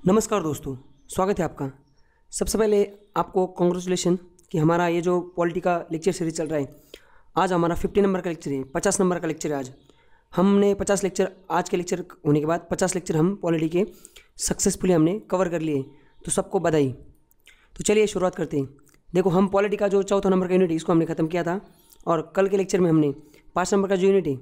नमस्कार दोस्तों, स्वागत है आपका। सबसे पहले आपको कॉन्ग्रेचुलेशन कि हमारा ये जो पॉलिटी का लेक्चर सीरीज चल रहा है, आज हमारा 50 नंबर का लेक्चर है, 50 नंबर का लेक्चर है। आज हमने 50 लेक्चर, आज के लेक्चर होने के बाद 50 लेक्चर हम पॉलिटी के सक्सेसफुली हमने कवर कर लिए, तो सबको बधाई। तो चलिए शुरुआत करते हैं। देखो, हम पॉलिटी का जो चौथा नंबर का यूनिट है इसको हमने ख़त्म किया था, और कल के लेक्चर में हमने 5 नंबर का जो यूनिट है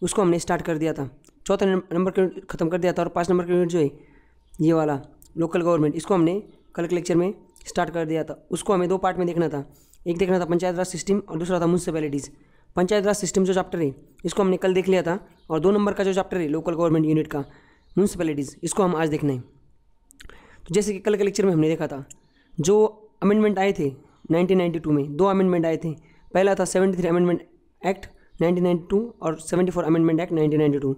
उसको हमने स्टार्ट कर दिया था। चौथा नंबर का ख़त्म कर दिया था, और 5 नंबर का यूनिट जो है ये वाला लोकल गवर्नमेंट, इसको हमने कल के लेक्चर में स्टार्ट कर दिया था। उसको हमें 2 पार्ट में देखना था। एक देखना था पंचायत राज सिस्टम, और दूसरा था म्यूनसिपैलिटीज़। पंचायत राज सिस्टम जो चैप्टर है इसको हमने कल देख लिया था, और 2 नंबर का जो चैप्टर है लोकल गवर्नमेंट यूनिट का म्यूनसिपैलिटीज़, इसको हम आज देखना है। तो जैसे कि कल के लेक्चर में हमने देखा था, जो अमेंडमेंट आए थे 1992 में, 2 अमेंडमेंट आए थे। पहला था 73 अमेंडमेंट एक्ट 1992 और 74 अमेंडमेंट एक्ट 1992।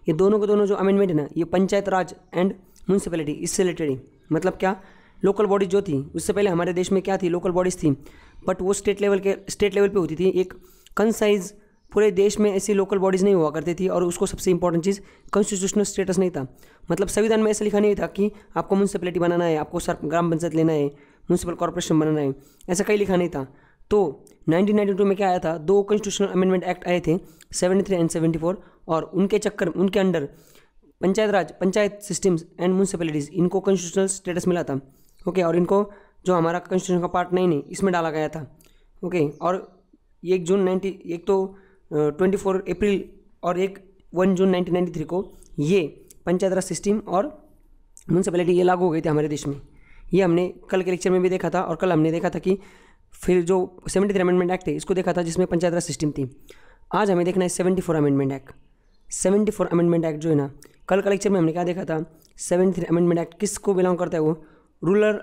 ये दोनों के दोनों जो अमेंडमेंट है ना, ये पंचायत राज एंड म्यूनसिपैलिटी इससे रिलेटेड है। मतलब क्या, लोकल बॉडीज जो थी, उससे पहले हमारे देश में क्या थी, लोकल बॉडीज़ थी, बट वो स्टेट लेवल पे होती थी। एक कंसाइज पूरे देश में ऐसी लोकल बॉडीज़ नहीं हुआ करती थी, और उसको सबसे इंपॉर्टेंट चीज़ कॉन्स्टिट्यूशनल स्टेटस नहीं था। मतलब संविधान में ऐसा लिखा नहीं था कि आपको म्यूनसिपैलिटी बनाना है, आपको ग्राम पंचायत लेना है, म्यूनसिपल कॉर्पोरेशन बनाना है, ऐसा कहीं लिखा नहीं था। तो 1992 में क्या आया था, 2 कॉन्स्टिट्यूशनल अमेंडमेंट एक्ट आए थे, 73 एंड 74, और उनके under panchayat systems and municipalities, इनको कॉन्स्टिट्यूशनल स्टेटस मिला था। ओके, और इनको जो हमारा कॉन्स्टिट्यूशन का पार्ट 9 है इसमें डाला गया था। ओके, और 1 अप्रैल और 1 जून 1993 को ये पंचायत राज सिस्टम और म्यूनसिपैलिटी ये लागू हो गई थी हमारे देश में। ये हमने कल के लेक्चर में भी देखा था, और कल हमने देखा था कि फिर जो 73 अमेंडमेंट एक्ट है इसको देखा था, जिसमें पंचायत राज सिस्टम थी। आज हमें देखना है 74 अमेंडमेंट एक्ट। 74 अमेंडमेंट एक्ट जो है ना, कल का लेक्चर में हमने क्या देखा था, 73 अमेंडमेंट एक्ट किसको बिलोंग करता है, वो रूरल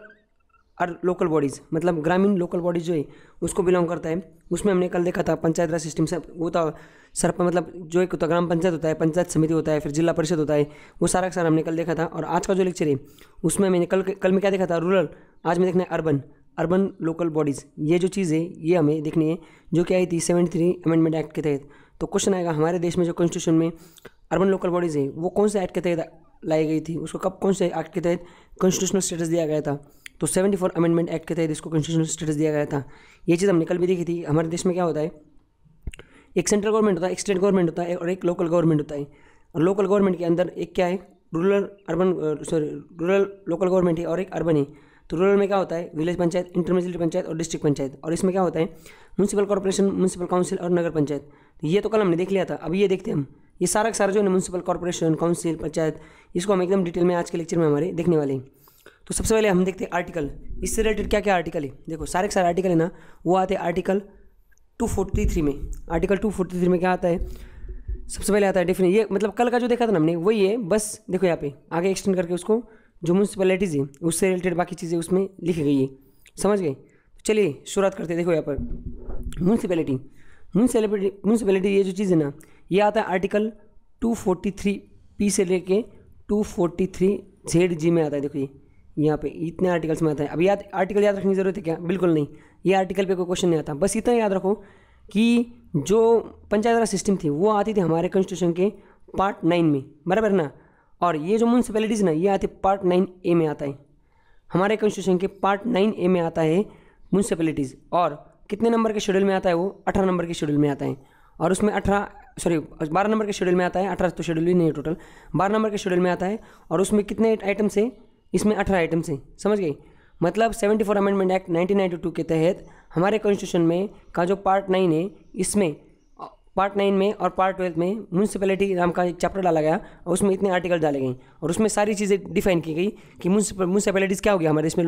और लोकल बॉडीज़, मतलब ग्रामीण लोकल बॉडीज़ जो है उसको बिलोंग करता है। उसमें हमने कल देखा था पंचायत राज सिस्टम से वो था मतलब जो एक होता ग्राम पंचायत होता है, पंचायत समिति होता है, फिर जिला परिषद होता है, वो सारा का सारा हमने कल देखा था। और आज का जो लेक्चर है उसमें मैंने कल में क्या देखा था, रूरल, आज में देखना है अर्बन लोकल बॉडीज़। ये जो चीज़ है ये हमें देखनी है, जो कि आई थी 73 अमेंडमेंट एक्ट के तहत। तो क्वेश्चन आएगा, हमारे देश में जो कॉन्स्टिट्यूशन में अर्बन लोकल बॉडीज़ है वो कौन से एक्ट के तहत लाई गई थी, उसको कब कौन से एक्ट के तहत कॉन्स्टिट्यूशनल स्टेटस दिया गया था। तो 74 अमेंडमेंट एक्ट के तहत इसको कॉन्स्टिट्यूशनल स्टेटस दिया गया था। ये चीज़ हमने कल भी देखी थी। हमारे देश में क्या होता है, एक सेंट्रल गवर्नमेंट होता है, एक स्टेट गवर्नमेंट होता है, और एक लोकल गवर्नमेंट होता है। और लोकल गवर्नमेंट के अंदर एक क्या है, रूरल लोकल गवर्नमेंट है, और एक अर्बन है। तो रूरल में क्या होता है, विलेज पंचायत, इंटरमीडिएट पंचायत और डिस्ट्रिक्ट पंचायत। और इसमें क्या होता है, म्यूनसिपल कॉर्पोरेशन, म्यूनसिपल काउंसिल और नगर पंचायत। तो ये तो कल हमने देख लिया था। अभी ये देखते हैं हम, ये सारा का सारा जो है म्यूनसिपल कॉर्पोरेशन, काउंसिल, पंचायत, इसको हम एकदम डिटेल में आज के लेक्चर में हमारे देखने वाले हैं। तो सबसे पहले हम देखते हैं आर्टिकल, इससे रिलेटेड क्या क्या आर्टिकल है। देखो, सारे के सारे आर्टिकल है ना, वो आते हैं आर्टिकल 243 में। आर्टिकल 243 में क्या आता है, सबसे पहले आता है डेफिनेशन। ये मतलब कल का जो देखा था ना हमने वही है, बस देखो यहाँ पे आगे एक्सटेंड करके उसको जो म्यूनसिपैलिटीज़ है उससे रिलेटेड बाकी चीज़ें उसमें लिखी गई है। समझ गए? तो चलिए शुरुआत करते हैं। देखो यहाँ पर म्यूनसिपैलिटी ये जो चीज़ है ना, ये आता है आर्टिकल 243 से लेके 243 में आता है। देखो ये यहाँ पे इतने आर्टिकल्स में आता है। अब आर्टिकल याद रखने की ज़रूरत है क्या? बिल्कुल नहीं। ये आर्टिकल पे कोई क्वेश्चन नहीं आता। बस इतना याद रखो कि जो पंचायत राज सिस्टम थी वो आती थी हमारे कॉन्स्टिट्यूशन के पार्ट 9 में, बराबर ना। और ये जो म्यूनसिपैलिटीज़ ना, ये आते पार्ट 9A में आता है। हमारे कॉन्स्टिट्यूशन के पार्ट 9A में आता है म्यूनसिपैलिटीज़। और कितने नंबर के शेड्यूल में आता है वो? 18 नंबर के शेड्यूल में आता है। और उसमें 12 नंबर के शेड्यूल में आता है। 18 तो शेड्यूल ही नहीं है, टोटल 12 नंबर के शेड्यूल में आता है। और उसमें कितने आइटम्स हैं? इसमें 18 आइटम्स हैं। समझ गए? मतलब 74 अमेंडमेंट एक्ट 1992 के तहत हमारे कॉन्स्टिट्यूशन में का जो पार्ट 9 है, इसमें पार्ट 9 में और पार्ट 12 में म्यूनसिपैलिटी नाम का एक चैप्टर डाला गया, और उसमें इतने आर्टिकल डाले गए, और उसमें सारी चीज़ें डिफाइन की गई कि म्यूनसिपैलिटीज़ क्या होगी हमारे इसमें,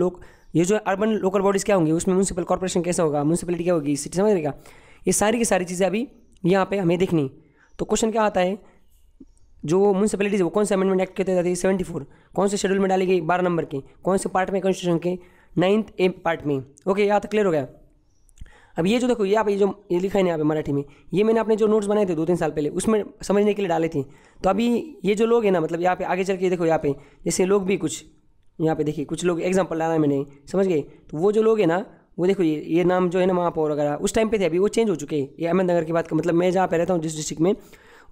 ये जो अर्बन लोकल बॉडीज़ क्या होंगी, उसमें म्यूनसिपल कॉर्पोरेशन कैसा होगा, म्यूनसिपैलिटी क्या होगी, सिटी, समझ रहेगा। ये सारी की सारी चीज़ें अभी यहाँ पे हमें देखनी। तो क्वेश्चन क्या आता है, जो म्यूनसिपैलिटीज़ वो कौन से अमेंडमेंट एक्ट के तहत आती है? 74। कौन से शेड्यूल में डाली गई? 12 नंबर के। कौन से पार्ट में? कॉन्स्टिट्यूशन के 9A पार्ट में। ओके, यहाँ तक क्लियर हो गया। अब ये जो देखो, ये ये लिखा है यहाँ पे मराठी में, ये मैंने अपने जो नोट्स बनाए थे 2-3 साल पहले उसमें समझने के लिए डाले थे। तो अभी ये जो लोग हैं ना, मतलब यहाँ पे आगे चल के देखो, यहाँ पे जैसे लोग भी कुछ यहाँ पे देखिए, कुछ लोग एग्जाम्पल डाला है मैंने, समझ गए? तो वो जो लोग हैं ना, वो देखो ये नाम जो है ना, महापौर वगैरह उस टाइम पे थे, अभी वो चेंज हो चुके हैं। ये अहमदनगर की बात का मतलब, मैं जहाँ पे रहता हूँ जिस डिस्ट्रिक्ट में,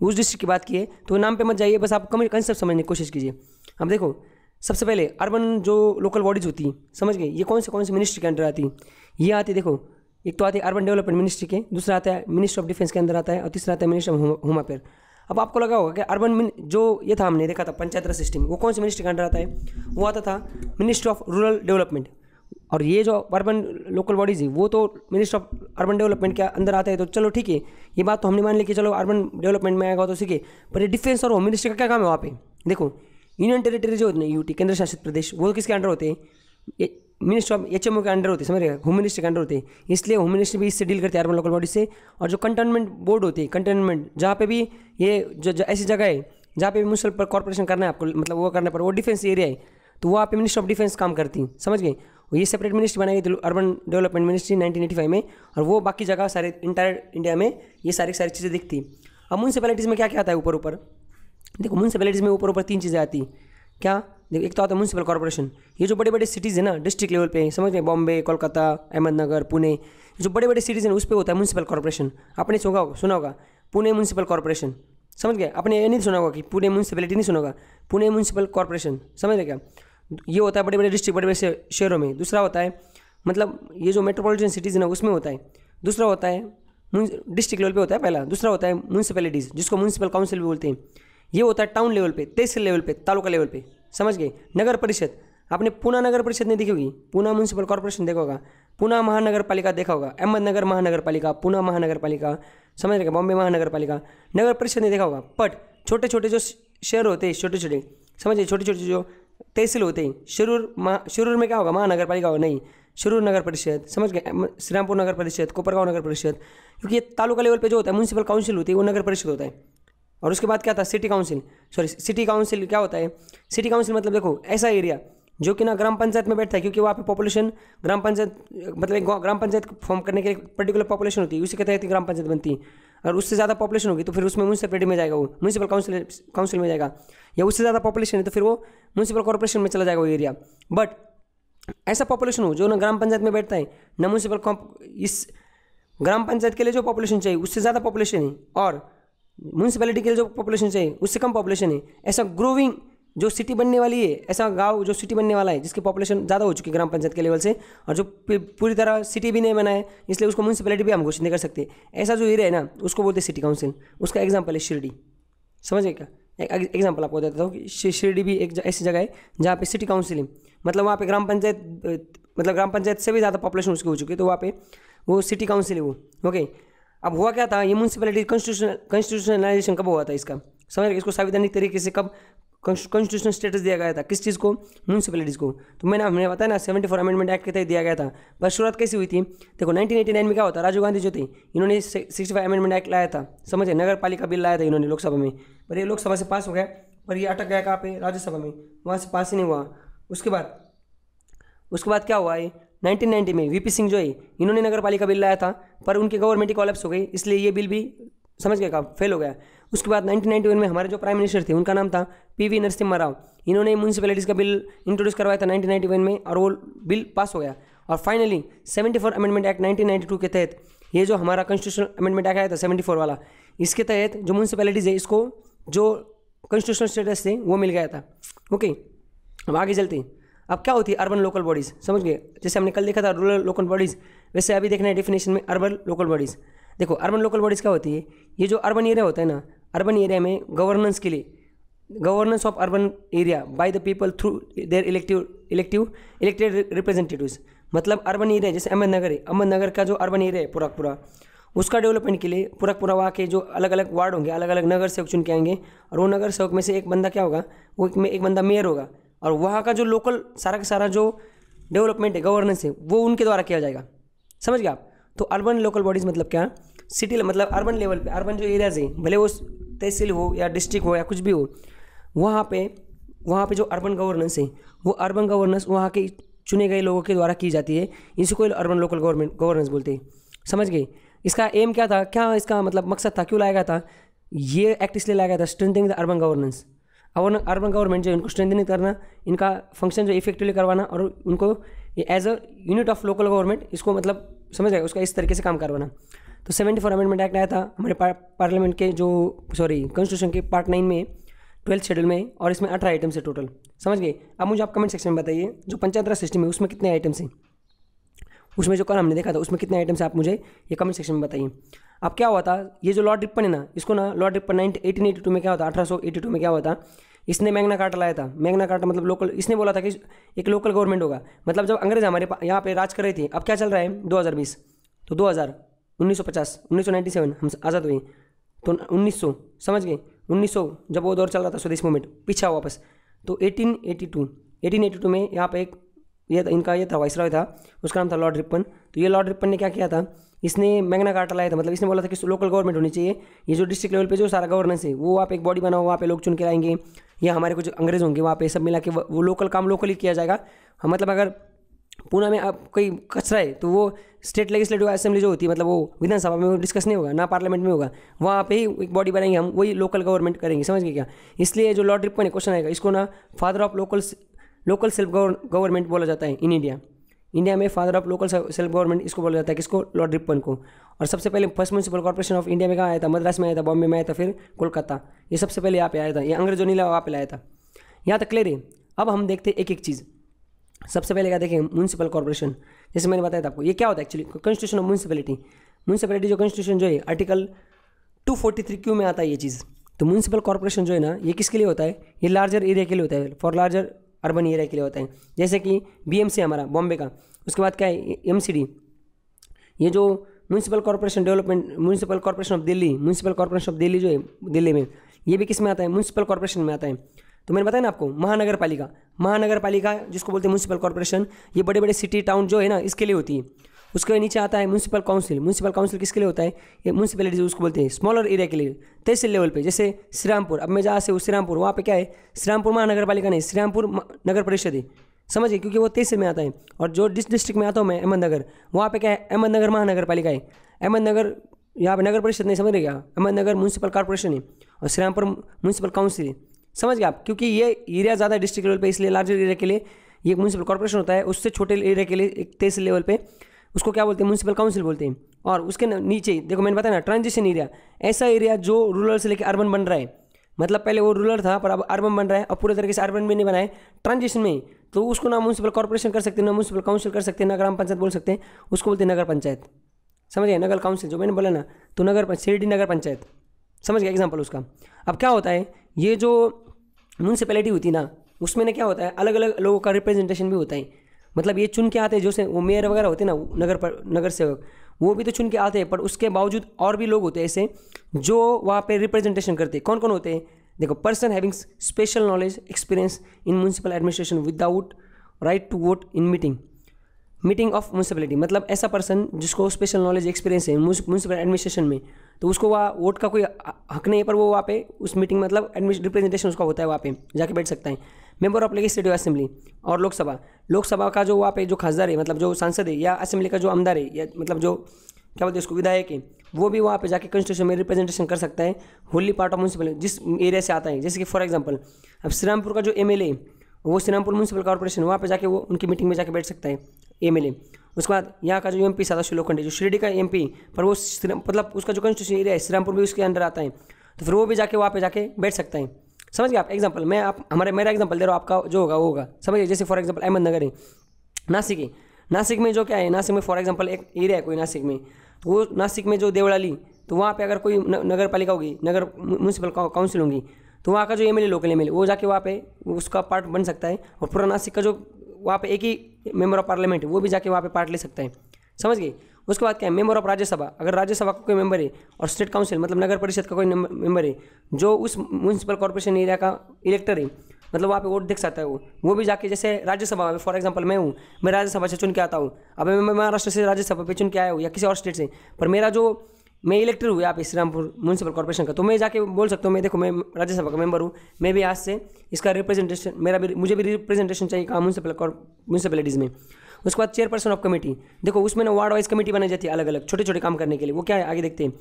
उस डिस्ट्रिक्ट की बात की है। तो नाम पे मत जाइए, बस आप कंसेप्ट समझने की कोशिश कीजिए। अब देखो, सबसे पहले अर्बन जो लोकल बॉडीज़ होती हैं, समझ गए, ये कौन से मिनिस्ट्री के अंडर आती है? ये आती है, देखो, एक तो आती है अर्बन डेवलपमेंट मिनिस्ट्री के, दूसरा आता है मिनिस्ट्री ऑफ डिफेंस के अंदर आता है, और तीसरा आता है मिनिस्ट्री ऑफ होम अफेयर। अब आपको लगा होगा कि अर्बन जो ये था, हमने देखा था पंचायत राज सिस्टम, वो कौन सी मिनिस्ट्री के अंडर आता है? वो आता था मिनिस्ट्री ऑफ रूरल डेवलपमेंट। और ये जो अर्बन लोकल बॉडीज़ है वो तो मिनिस्ट्री ऑफ अर्बन डेवलपमेंट के अंदर आता है। तो चलो ठीक है, ये बात तो हमने मान ली कि चलो अर्बन डेवलपमेंट में आएगा तो सीखे, पर ये डिफेंस और होम मिनिस्ट्री का क्या काम है वहाँ पे? देखो, यूनियन टेरिटरी जो होती है, यूटी केंद्र शासित प्रदेश, वो किसके अंडर होते हैं? मिनिस्ट्री ऑफ HMO के अंडर होते हैं, समझ रहे हैं, होम मिनिस्ट्री के अंडर होते हैं। इसलिए होम मिनिस्ट्री भी इससे डील करते हैं अर्बन लोकल बॉडी से। और जो कंटेनमेंट बोर्ड होती है, कंटेनमेंट जहाँ पे भी ये जो ऐसी जगह है जहाँ पे म्यूनसिपल कॉर्पोरेशन करना है आपको, मतलब वो करने पर वो डिफेंस एरिया है, तो वहाँ पे मिनिस्ट्री ऑफ डिफेंस काम करती है, समझ गए। ये सेपरेट मिनिस्ट्री बनाई गई थी अर्बन डेवलपमेंट मिनिस्ट्री 1985 में, और वो बाकी जगह सारे इंटायर इंडिया में ये सारी चीज़ें दिखती। अब म्यूनसिपैलिटीज़ में क्या क्या आता है ऊपर? देखो, म्यूनसिपैलिटीज़ में ऊपर 3 चीज़ें आती हैं। क्या? देखो, एक तो आता है म्यूनसिपल कॉर्पोरेशन। ये जो बड़े बड़े सिटीज़ है ना, डिस्ट्रिक्ट लेवल पे, समझ रहे, बॉम्बे, कोलकाता, अहमदनगर, पुणे, जो बड़े बड़े सिटीज़ हैं उस पर होता है म्यूनसिपल कॉर्पोरेशन। आपने सुना होगा पुणे म्यूनसिपल कॉर्पोरेशन, समझ गए। आपने ये नहीं सुना होगा कि पुणे म्यूनसिपैलिटी, नहीं सुना होगा, पुणे म्यूनसिपल कॉर्पोरेशन, समझ रहे क्या? ये होता है बड़े बड़े डिस्ट्रिक्ट, बड़े बड़े शहरों में। दूसरा होता है, मतलब ये जो मेट्रोपॉलिटन सिटीज़ है ना, उसमें होता है। दूसरा होता है डिस्ट्रिक्ट लेवल पे होता है पहला। दूसरा होता है म्यूनसिपैलिटीज़, जिसको म्यूनसिपल काउंसिल भी बोलते हैं। ये होता है टाउन लेवल पे, तहसील लेवल पे, तालुका लेवल पे, समझ गए। नगर परिषद, आपने पूना नगर परिषद नहीं देखी होगी, पूना म्यूनसिपल कॉर्पोरेशन देखा होगा, पूना महानगर पालिका देखा होगा, अहमदनगर महानगर पालिका, पूना महानगर पालिका, समझ रहे, बॉम्बे महानगर पालिका, नगर परिषद नहीं देखा होगा। बट छोटे छोटे जो शहर होते हैं, छोटे छोटे, समझिए, छोटे छोटे जो तहसील होते हैं, शिरूर में क्या होगा? महानगर पालिका होगा, नहीं, शिरूर नगर परिषद, समझ गए, श्रीरामपुर नगर परिषद, कोपरगांव नगर परिषद, क्योंकि ये तालुका लेवल पे जो होता है म्यूनसिपल काउंसिल होती है, वो नगर परिषद होता है। और उसके बाद क्या था? City council. सिटी काउंसिल क्या होता है? सिटी काउंसिल मतलब देखो, ऐसा एरिया जो कि ना ग्राम पंचायत में बैठता है, क्योंकि वहाँ पे पॉपुलेशन, ग्राम पंचायत मतलब ग्राम पंचायत फॉर्म करने के लिए पर्टिकुलर पॉपुलेशन होती है, उसी के तहत ग्राम पंचायत बनती है। और उससे ज़्यादा पॉपुलेशन होगी तो फिर उसमें म्यूनसिपैलिटी में जाएगा, वो म्यूनसिपल काउंसिल में जाएगा। या उससे ज़्यादा पॉपुलेशन है तो फिर वो म्यूनसिपल कॉर्पोरेशन में चला जाएगा वो एरिया। बट ऐसा पॉपुलेशन हो जो ना ग्राम पंचायत में बैठता है, ना म्यूनसिपल, इस ग्राम पंचायत के लिए जो पॉपुलेशन चाहिए उससे ज़्यादा पॉपुलेशन है, और म्यूनसिपैलिटी के लिए जो पॉपुलेशन चाहिए उससे कम पॉपुलेशन है। ऐसा ग्रोविंग जो सिटी बनने वाली है, ऐसा गांव जो सिटी बनने वाला है जिसकी पॉपुलेशन ज़्यादा हो चुकी है ग्राम पंचायत के लेवल से, और जो पूरी तरह सिटी भी नहीं बना है, इसलिए उसको म्यूनसिपैलिटी भी हम घोषित नहीं कर सकते। ऐसा जो एरिया है ना, उसको बोलते हैं सिटी काउंसिल। उसका एग्जाम्पल है शिरडी, समझिए क्या? एक एग्जाम्पल आपको देता हूँ कि शिरडी भी एक ऐसी जगह है जहाँ पे सिटी काउंसिल है, मतलब वहाँ पे ग्राम पंचायत से भी ज़्यादा पॉपुलेशन उसकी हो चुकी है, तो वहाँ पे वो सिटी काउंसिल है वो। ओके, अब हुआ क्या था? ये म्यूनसिपैलिटी कॉन्स्टिट्यूशनलाइजेशन कब हुआ था इसका? समझ, इसको संवैधानिक तरीके से कब कॉन्स्टिट्यूशनल स्टेटस दिया गया था? किस चीज़ को? म्यूनसिपैलिटीज़ को। तो हमने बताया ना 74 अमेंडमेंट एक्ट के तहत दिया गया था। पर शुरुआत कैसी हुई थी? देखो 1989 में क्या होता, राजीव गांधी जो थे इन्होंने 65 अमेंडमेंट एक्ट लाया था, समझे, नगर पालिका बिल लाया था इन्होंने लोकसभा में, पर ये लोकसभा से पास हो गया, पर ये अटक गया कहाँ पे? राज्यसभा में, वहाँ से पास ही नहीं हुआ। उसके बाद क्या हुआ है? 1990 में VP सिंह जो है इन्होंने नगर पालिका बिल लाया था, पर उनकी गवर्नमेंट ही कोलैप्स हो गई, इसलिए ये बिल भी, समझ गए, का फेल हो गया। उसके बाद 1991 में हमारे जो प्राइम मिनिस्टर थे उनका नाम था PV नरसिम्हा राव, इन्होंने म्यूनसिपैलिटीज़ का बिल इंट्रोड्यूस करवाया था 1991 में, और वो बिल पास हो गया। और फाइनली 74 अमेंडमेंट एक्ट 1992 के तहत, ये जो हमारा कॉन्स्टिट्यूशनल अमेंडमेंट एक्ट आया था 74 वाला, इसके तहत जो म्यूनसिपैलिटीज़ है इसको जो कॉन्स्टिट्यूशनल स्टेटस थे वो मिल गया था। ओके, अब आगे चलते हैं। अब क्या होती है अर्बन लोकल बॉडीज़, समझ गए? जैसे हमने कल देखा था रूरल लोकल बॉडीज़, वैसे अभी देखना है डेफिनेशन में अर्बन लोकल बॉडीज़। देखो, अर्बन लोकल बॉडीज़ क्या होती है? ये जो अर्बन एरिया होता है ना, अर्बन एरिया में गवर्नेंस के लिए, governance of urban area bye the people through their elected representatives. मतलब अर्बन एरिया जैसे अहमदनगर है, अहमदनगर का जो अर्बन एरिया है पूरा उसका डेवलपमेंट के लिए पूरा वहाँ के जो अलग अलग वार्ड होंगे, अलग अलग नगर सेवक चुन के आएंगे, और वो नगर सेवक में से एक बंदा क्या होगा? वो एक बंदा मेयर होगा, और वहाँ का जो लोकल सारा का सारा जो डेवलपमेंट है, गवर्नेंस है, वो उनके द्वारा किया जाएगा। समझ गए आप? तो अर्बन लोकल बॉडीज़ मतलब क्या? सिटी मतलब अर्बन लेवल पे, अर्बन जो एरियाज है, भले वो तहसील हो या डिस्ट्रिक्ट हो या कुछ भी हो, वहाँ पे जो अर्बन गवर्नेंस है, वो अर्बन गवर्नेंस वहाँ के चुने गए लोगों के द्वारा की जाती है। इसी को अर्बन लोकल गवर्नेंस बोलते हैं। समझ गए? इसका एम क्या था, क्या इसका मतलब मकसद था, क्यों लाया गया था? ये एक्ट इसलिए लाया गया था strengthening the urban governance. Urban government जो इनको स्ट्रेंथनिंग करना, इनका फंक्शन जो इफेक्टिवली करवाना, और उनको as a unit of local government, इसको मतलब समझ गए, उसका इस तरीके से काम करवाना। तो 74 अमेंडमेंट एक्ट आया था हमारे पार्लियामेंट के जो कॉन्स्टिट्यूशन के पार्ट 9 में 12th शेड्यूल में, और इसमें 18 आइटम्स है टोटल। समझ गए। अब मुझे आप कमेंट सेक्शन में बताइए जो पंचायत राज सिस्टम है उसमें कितने आइटम्स हैं, उसमें जो कल हमने देखा था उसमें कितने आइटम्स आप मुझे ये कमेंट सेक्शन में बताइए। अब क्या हुआ था, ये जो लॉर्ड रिपन है ना, इसको ना लॉर्ड रिपन 1882 में क्या होता, 1882 में क्या हुआ था, इसने मैग्ना कार्टा लाया था। मैग्ना कार्टा मतलब लोकल, इसने बोला था कि एक लोकल गवर्नमेंट होगा। मतलब जब अंग्रेज हमारे यहाँ पे राज कर रहे थे, अब क्या चल रहा है 2020, तो 2000, 1950, 1997 हम आज़ाद हुए, तो 1900, समझ गए, 1900 जब वो दौर चल रहा था स्वदेश मूवमेंट, पीछा वापस, तो 1882 में यहाँ पे एक इनका ये था वाइसरॉय था, उसका नाम था लॉर्ड रिपन। तो ये लॉर्ड रिपन ने क्या किया था, इसने मैग्ना कार्टा लाया था। मतलब इसने बोला था कि लोकल गवर्नमेंट होनी चाहिए, ये जो डिस्ट्रिक्ट लेवल पे जो सारा गवर्नेंस है वो वहाँ पे एक बॉडी बनाओ, वहाँ पे लोग चुन के लाएंगे, या हमारे कुछ अंग्रेज होंगे वहाँ पे, सब मिला के वो लोकल काम लोकल ही किया जाएगा। हाँ, मतलब अगर पुणे में अब कोई कचरा है तो वो स्टेट लेजिस्लेटिव असेंबली जो होती है, मतलब वो विधानसभा में वो डिस्कस नहीं होगा ना, पार्लियामेंट में होगा, वहाँ पे ही एक बॉडी बनाएंगे हम, वही लोकल गवर्नमेंट करेंगे। समझ गए क्या। इसलिए जो लॉर्ड रिपन है, क्वेश्चन आएगा, इसको ना father of local self government बोला जाता है इन इंडिया में। Father of local self government इसको बोला जाता है, किसको, लॉर्ड रिपन को। और सबसे पहले first municipal corporation of India में कहाँ आया था, मद्रास में आया था, बॉम्बे में आया था, फिर कोलकाता, ये सबसे पहले यहाँ पे आया था, ये अंग्रेजों ने वहाँ पे लाया था। यहाँ तक क्लियर है। अब हम देखते हैं एक एक चीज़। सबसे पहले क्या देखें, म्यूनिसिपल कॉर्पोरेशन, जैसे मैंने बताया था आपको, ये क्या होता है एक्चुअली, कॉन्स्टिट्यूशन ऑफ म्यूनिसिपैलिटी जो कॉन्स्टिट्यूशन जो है आर्टिकल 243Q में आता है ये चीज़। तो म्यूनिसिपल कॉर्पोरेशन जो है ना, ये किसके लिए होता है, ये लार्जर एरिया के लिए होता है, फॉर लार्जर अर्बन एरिया के लिए होता है। जैसे कि BMC हमारा बॉम्बे का, उसके बाद क्या है MCD, ये जो म्यूनिसिपल कॉर्पोरेशन ऑफ दिल्ली जो है दिल्ली में, ये भी किस में आता है, म्यूनिसिपल कॉर्पोरेशन में आता है। तो मैंने बताया ना आपको, महानगर पालिका जिसको बोलते हैं म्यूनिसिपल कॉर्पोरेशन, ये बड़े बड़े सिटी टाउन जो है ना इसके लिए होती है। उसके नीचे आता है म्यूनिसिपल काउंसिल किसके लिए होता है, ये म्यूनिसिपैलिटीज उसको बोलते हैं, स्मॉलर एरिया के लिए, तहसील लेवल पे। जैसे श्रीरामपुर, अब मैं जहाँ से हूँ श्रीरामपुर, वहाँ पे क्या है, श्रीरामपुर महानगर पालिका नहीं, श्रीरामपुर नगर परिषद है। समझिए, क्योंकि वो तहसील में आता है। और जो डिस्ट्रिक्ट में आता हूँ मैं, अहमदनगर, वहाँ पे क्या है, अहमदनगर महानगर पालिका है। अहमदनगर यहाँ पे नगर परिषद नहीं, समझ रहे क्या, अहमदनगर म्यूनिसिपल कॉर्पोरेशन है, और श्रीरामपुर म्यूनिसिपल काउंसिल है। समझ गए आप, क्योंकि ये एरिया ज़्यादा डिस्ट्रिक्ट लेवल पे, इसलिए लार्जर एरिया के लिए ये म्यूनिसिपल कॉर्पोरेशन होता है, उससे छोटे एरिया के लिए एक तहसील लेवल पे उसको क्या बोलते हैं, म्यूनिसिपल काउंसिल बोलते हैं। और उसके नीचे देखो, मैंने बताया ना, ट्रांजिशन एरिया, ऐसा एरिया जो रूरल से लेकर अर्बन बन रहा है। मतलब पहले वो रूरल था पर अब अर्बन बन रहा है, और पूरे तरीके से अर्बन भी नहीं बना है, ट्रांजिशन में, तो उसको ना म्यूनिसिपल कॉर्पोरेशन कर सकते हैं, ना म्यूनिसिपल काउंसिल कर सकते हैं, ना ग्राम पंचायत बोल सकते हैं, उसको बोलते हैं नगर पंचायत। समझ गए, नगर काउंसिल जो मैंने बोला ना, तो CRD नगर पंचायत, समझ गया एग्जाम्पल उसका। अब क्या होता है, ये जो म्यूनिसिपैलिटी होती है ना, उसमें ना क्या होता है, अलग अलग लोगों का रिप्रेजेंटेशन भी होता है। मतलब ये चुन के आते हैं, जो से वो मेयर वगैरह होते हैं ना, नगर सेवक, वो भी तो चुन के आते हैं, पर उसके बावजूद और भी लोग होते हैं ऐसे जो वहाँ पे रिप्रेजेंटेशन करते हैं। कौन कौन होते हैं, देखो, person having special knowledge experience in municipal administration without right to vote in meeting of municipality. मतलब ऐसा पर्सन जिसको स्पेशल नॉलेज एक्सपीरियंस है म्यूनिसिपल एडमिनिस्ट्रेशन में, तो उसको वहाँ वोट का कोई हक नहीं है, पर वो वहाँ पे उस मीटिंग मतलब रिप्रेजेंटेशन उसका होता है, वहाँ पे जाके बैठ सकता है। मेंबर ऑफ लेजिस्लेटिव असेंबली और लोकसभा का जो वहाँ पे जो खासदार है, मतलब जो सांसद है, या असेंबली का जो आमदार है, या मतलब जो क्या बोलते हैं उसको, विधायक है, वो भी वहाँ पे जाके कॉन्स्टिट्यूशन में रिप्रेजेंटेशन कर सकता है, होली पार्ट ऑफ म्यूनिसिपल जिस एरिया से आता है। जैसे कि फॉर एग्जांपल, अब श्रीरामपुर का जो MLA, वो श्रीरामपुर म्यूनिसिपल कॉर्पोरेशन, वहाँ पे जाके वो उनकी मीटिंग में जाके बैठ सकता है MLA। उसके बाद यहाँ का जो MP सदाशिव लोखंडे, जो शिरडी का MP, पर वो मतलब उसका जो कॉन्स्टिट्यूशन एरिया है श्रीरामपुर भी उसके अंडर आता है, तो फिर वो भी जाके वहाँ पे जाके बैठ सकता है। समझ गए आप। एग्जांपल मैं मेरा एग्जांपल दे रहा हूँ, आपका जो होगा वो होगा। समझिए, जैसे फॉर एग्जांपल अहमदनगर है, नासिक में जो क्या है, नासिक में फॉर एग्जांपल एक एरिया है कोई नासिक में, तो वो नासिक में जो देवळाली, तो वहाँ पे अगर कोई नगर पालिका होगी, नगर म्यूनिसिपल काउंसिल होंगी, तो वहाँ का जो MLA लोकल MLA वो जाके वहाँ पे उसका पार्ट बन सकता है। और पूरा नासिक का जो वहाँ पे एक ही मेंबर ऑफ पार्लियामेंट है, वो भी जाके वहाँ पे पार्ट ले सकता है। समझ गए। उसके बाद क्या है, मेंबर ऑफ राज्यसभा, अगर राज्यसभा का कोई मेंबर है, और स्टेट काउंसिल मतलब नगर परिषद का कोई मेंबर है जो उस म्यूनिसिपल कॉर्पोरेशन एरिया का इलेक्टर है, मतलब वहाँ पे वोट देख सकता है, वो भी जाके, जैसे राज्यसभा में फॉर एग्जांपल मैं राज्यसभा से चुन के आता हूँ, अब मैं महाराष्ट्र से राज्यसभा पे चुन के आया हूँ या किसी और स्टेट से, पर मेरा जो मैं इलेक्टर हूँ यहाँ पे श्रीरामपुर म्यूनिसिपल कॉर्पोरेशन का, तो मैं जाके बोल सकता हूँ, मैं देखो मैं राज्यसभा का मेंबर हूँ, मैं भी आज से इसका रिप्रेजेंटेशन मुझे भी रिप्रेजेंटेशन चाहिए कहाँ, म्यूनिसिपैलिटीज़ में। उसके बाद चेयरपर्सन ऑफ कमेटी, देखो उसमें ना वार्ड वाइज कमेटी बनाई जाती है अलग अलग छोटे छोटे काम करने के लिए, वो क्या है आगे देखते हैं।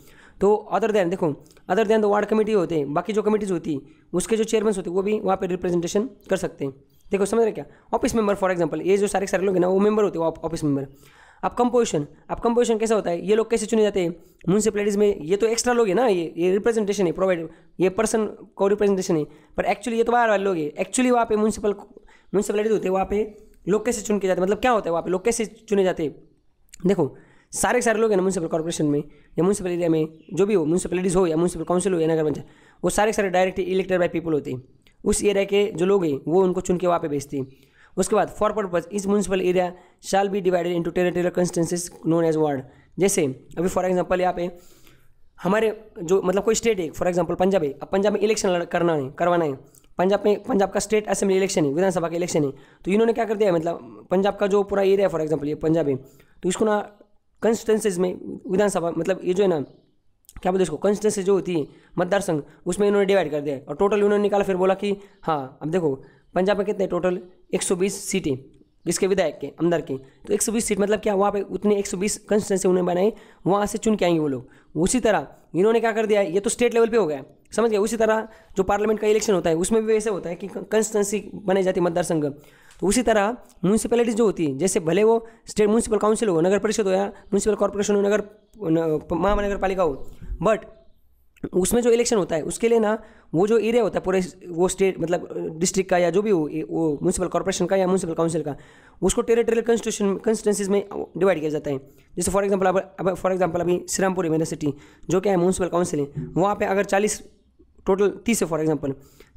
तो अदर देन तो वार्ड कमेटी होते हैं, बाकी जो कमेटीज होती है उसके जो चेयरमैन होते हैं वो भी वहाँ पे रिप्रेजेंटेशन कर सकते हैं। देखो समझ रहे क्या, ऑफिस मेंबर फॉर एग्जांपल, ये जो सारे लोग हैं ना वो मेंबर होते हैं ऑफिस मेंबर। अब कंपोजिशन कैसा होता है, ये लोग कैसे चुने जाते हैं म्यूनसिपैलिटीज़ में, ये तो एक्स्ट्रा लोग हैं ना, ये रिप्रेजेंटेशन है प्रोवाइड, ये पर्सन को रिप्रेजेंटेशन है, पर एक्चुअली ये तो बाहर वाले लोग हैं। एक्चुअली वहाँ पे म्यूनसिपैलिटीज होते हैं, वहाँ पे लोग कैसे चुन के जाते हैं, मतलब क्या होता है वहाँ पे लोग कैसे चुने जाते हैं। देखो सारे लोग हैं ना म्यूनसिपल कॉर्पोरेशन में या म्यूनसिपल एरिया में, जो भी हो म्यूनसिपैलिटीज़ हो या म्यूनसिपल काउंसिल हो या नगर पंचायत, वो सारे डायरेक्ट इलेक्टेड बाय पीपल होते हैं। उस एरिया के जो लोग हैं वो उनको चुन के वहाँ पे भेजते हैं। उसके बाद फॉर पर्पज इस municipal area shall be divided into territorial constituencies known as ward. जैसे अभी फॉर एग्जांपल यहाँ पे हमारे जो मतलब कोई स्टेट है, फॉर एग्जांपल पंजाब है, अब पंजाब में इलेक्शन करवाना है, पंजाब का स्टेट असेंबली इलेक्शन है, विधानसभा का इलेक्शन है, तो इन्होंने क्या कर दिया है, मतलब पंजाब का जो पूरा एरिया है, फॉर एग्जांपल ये पंजाब है, तो इसको ना कंस्टिट्यूंसीज में विधानसभा मतलब ये जो है ना क्या बोलते हैं इसको, कंस्टिट्यूंसी जो होती है मतदार संघ, उसमें इन्होंने डिवाइड कर दिया है और टोटल उन्होंने निकाला। फिर बोला कि हाँ अब देखो पंजाब में कितने टोटल 120 सीटें इसके विधायक के अंदर के, तो 120 सीट मतलब क्या, वहाँ पे उतने 120 कंस्टिट्यूंसी उन्होंने बनाए, वहाँ से चुन के आएंगे वो लोग। उसी तरह इन्होंने क्या कर दिया है, ये तो स्टेट लेवल पे हो गया, समझ गए। उसी तरह जो पार्लियामेंट का इलेक्शन होता है उसमें भी वैसे होता है कि कंस्टिट्यूंसी बनाई जाती है मतदार संघ। तो उसी तरह म्यूनसिपैलिटीज जो होती है, जैसे भले वो स्टेट म्यूनसिपल काउंसिल हो, नगर परिषद हो या म्यूनसिपल कॉर्पोरेशन हो, महानगर पालिका हो, बट उसमें जो इलेक्शन होता है उसके लिए ना वो जो एरिया होता है पूरे वो स्टेट मतलब डिस्ट्रिक्ट का या जो भी हो वो म्यूनसिपल कॉर्पोरेशन का या म्यूनसिपल काउंसिल का, उसको टेरिटोरियल कंस्टिट्यूंसीज में डिवाइड किया जाता है। जैसे फॉर एग्जांपल अभी श्रीरामपुर है मेरा सिटी, जो क्या है म्यूनसिपल काउंसिल है, वहाँ पे अगर 40 टोटल 30 है, फॉर एग्जांपल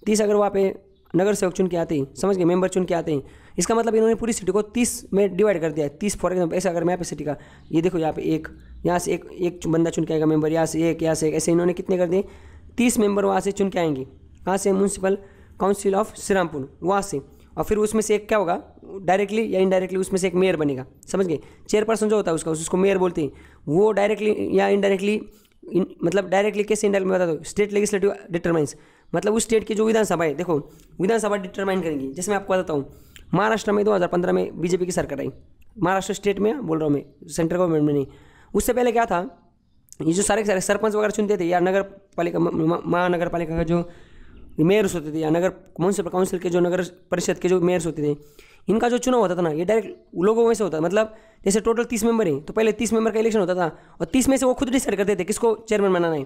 30 अगर वहाँ पे नगर सेवक चुन के आते हैं, समझ गए, मेंबर चुन के आते हैं, इसका मतलब इन्होंने पूरी सिटी को 30 में डिवाइड कर दिया है। 30 फॉर एग्जांपल ऐसे अगर मैप है सिटी का, ये देखो यहाँ पे एक यहाँ से एक बंदा चुन के आएगा मेंबर, यहाँ से एक ऐसे इन्होंने कितने कर दिए 30 मेंबर वहाँ से चुन के आएंगे। कहाँ से, म्यूनसिपल काउंसिल ऑफ श्रीरामपुर वहाँ से, और फिर उसमें से एक क्या होगा डायरेक्टली या इनडायरेक्टली उसमें से एक मेयर बनेगा, समझ गए। चेयरपर्सन जो होता है उसको मेयर बोलते हैं, वो डायरेक्टली या इनडायरेक्टली मतलब डायरेक्टली कैसे इनडायरेक्टली बता दो, स्टेट लेजिस्लेटिव डिटरमाइंस, मतलब उस स्टेट की जो विधानसभा है, देखो विधानसभा डिटरमाइन करेंगी। जैसे मैं आपको बताता हूँ, महाराष्ट्र में 2015 में बीजेपी की सरकार आई, महाराष्ट्र स्टेट में बोल रहा हूँ मैं, सेंट्रल गवर्नमेंट में नहीं। उससे पहले क्या था, ये जो सारे सरपंच वगैरह चुनते थे या नगर पालिका महानगर पालिका का जो मेयर्स होते थे या नगर म्यूनसिपल काउंसिल के जो नगर परिषद के जो मेयर्स होते थे, इनका जो चुनाव होता था ना ये डायरेक्ट लोगों में से होता था। मतलब जैसे टोटल 30 मेंबर हैं तो पहले 30 मेंबर का इलेक्शन होता था और 30 में से वो खुद डिसाइड करते थे किसको चेयरमैन बनाना है।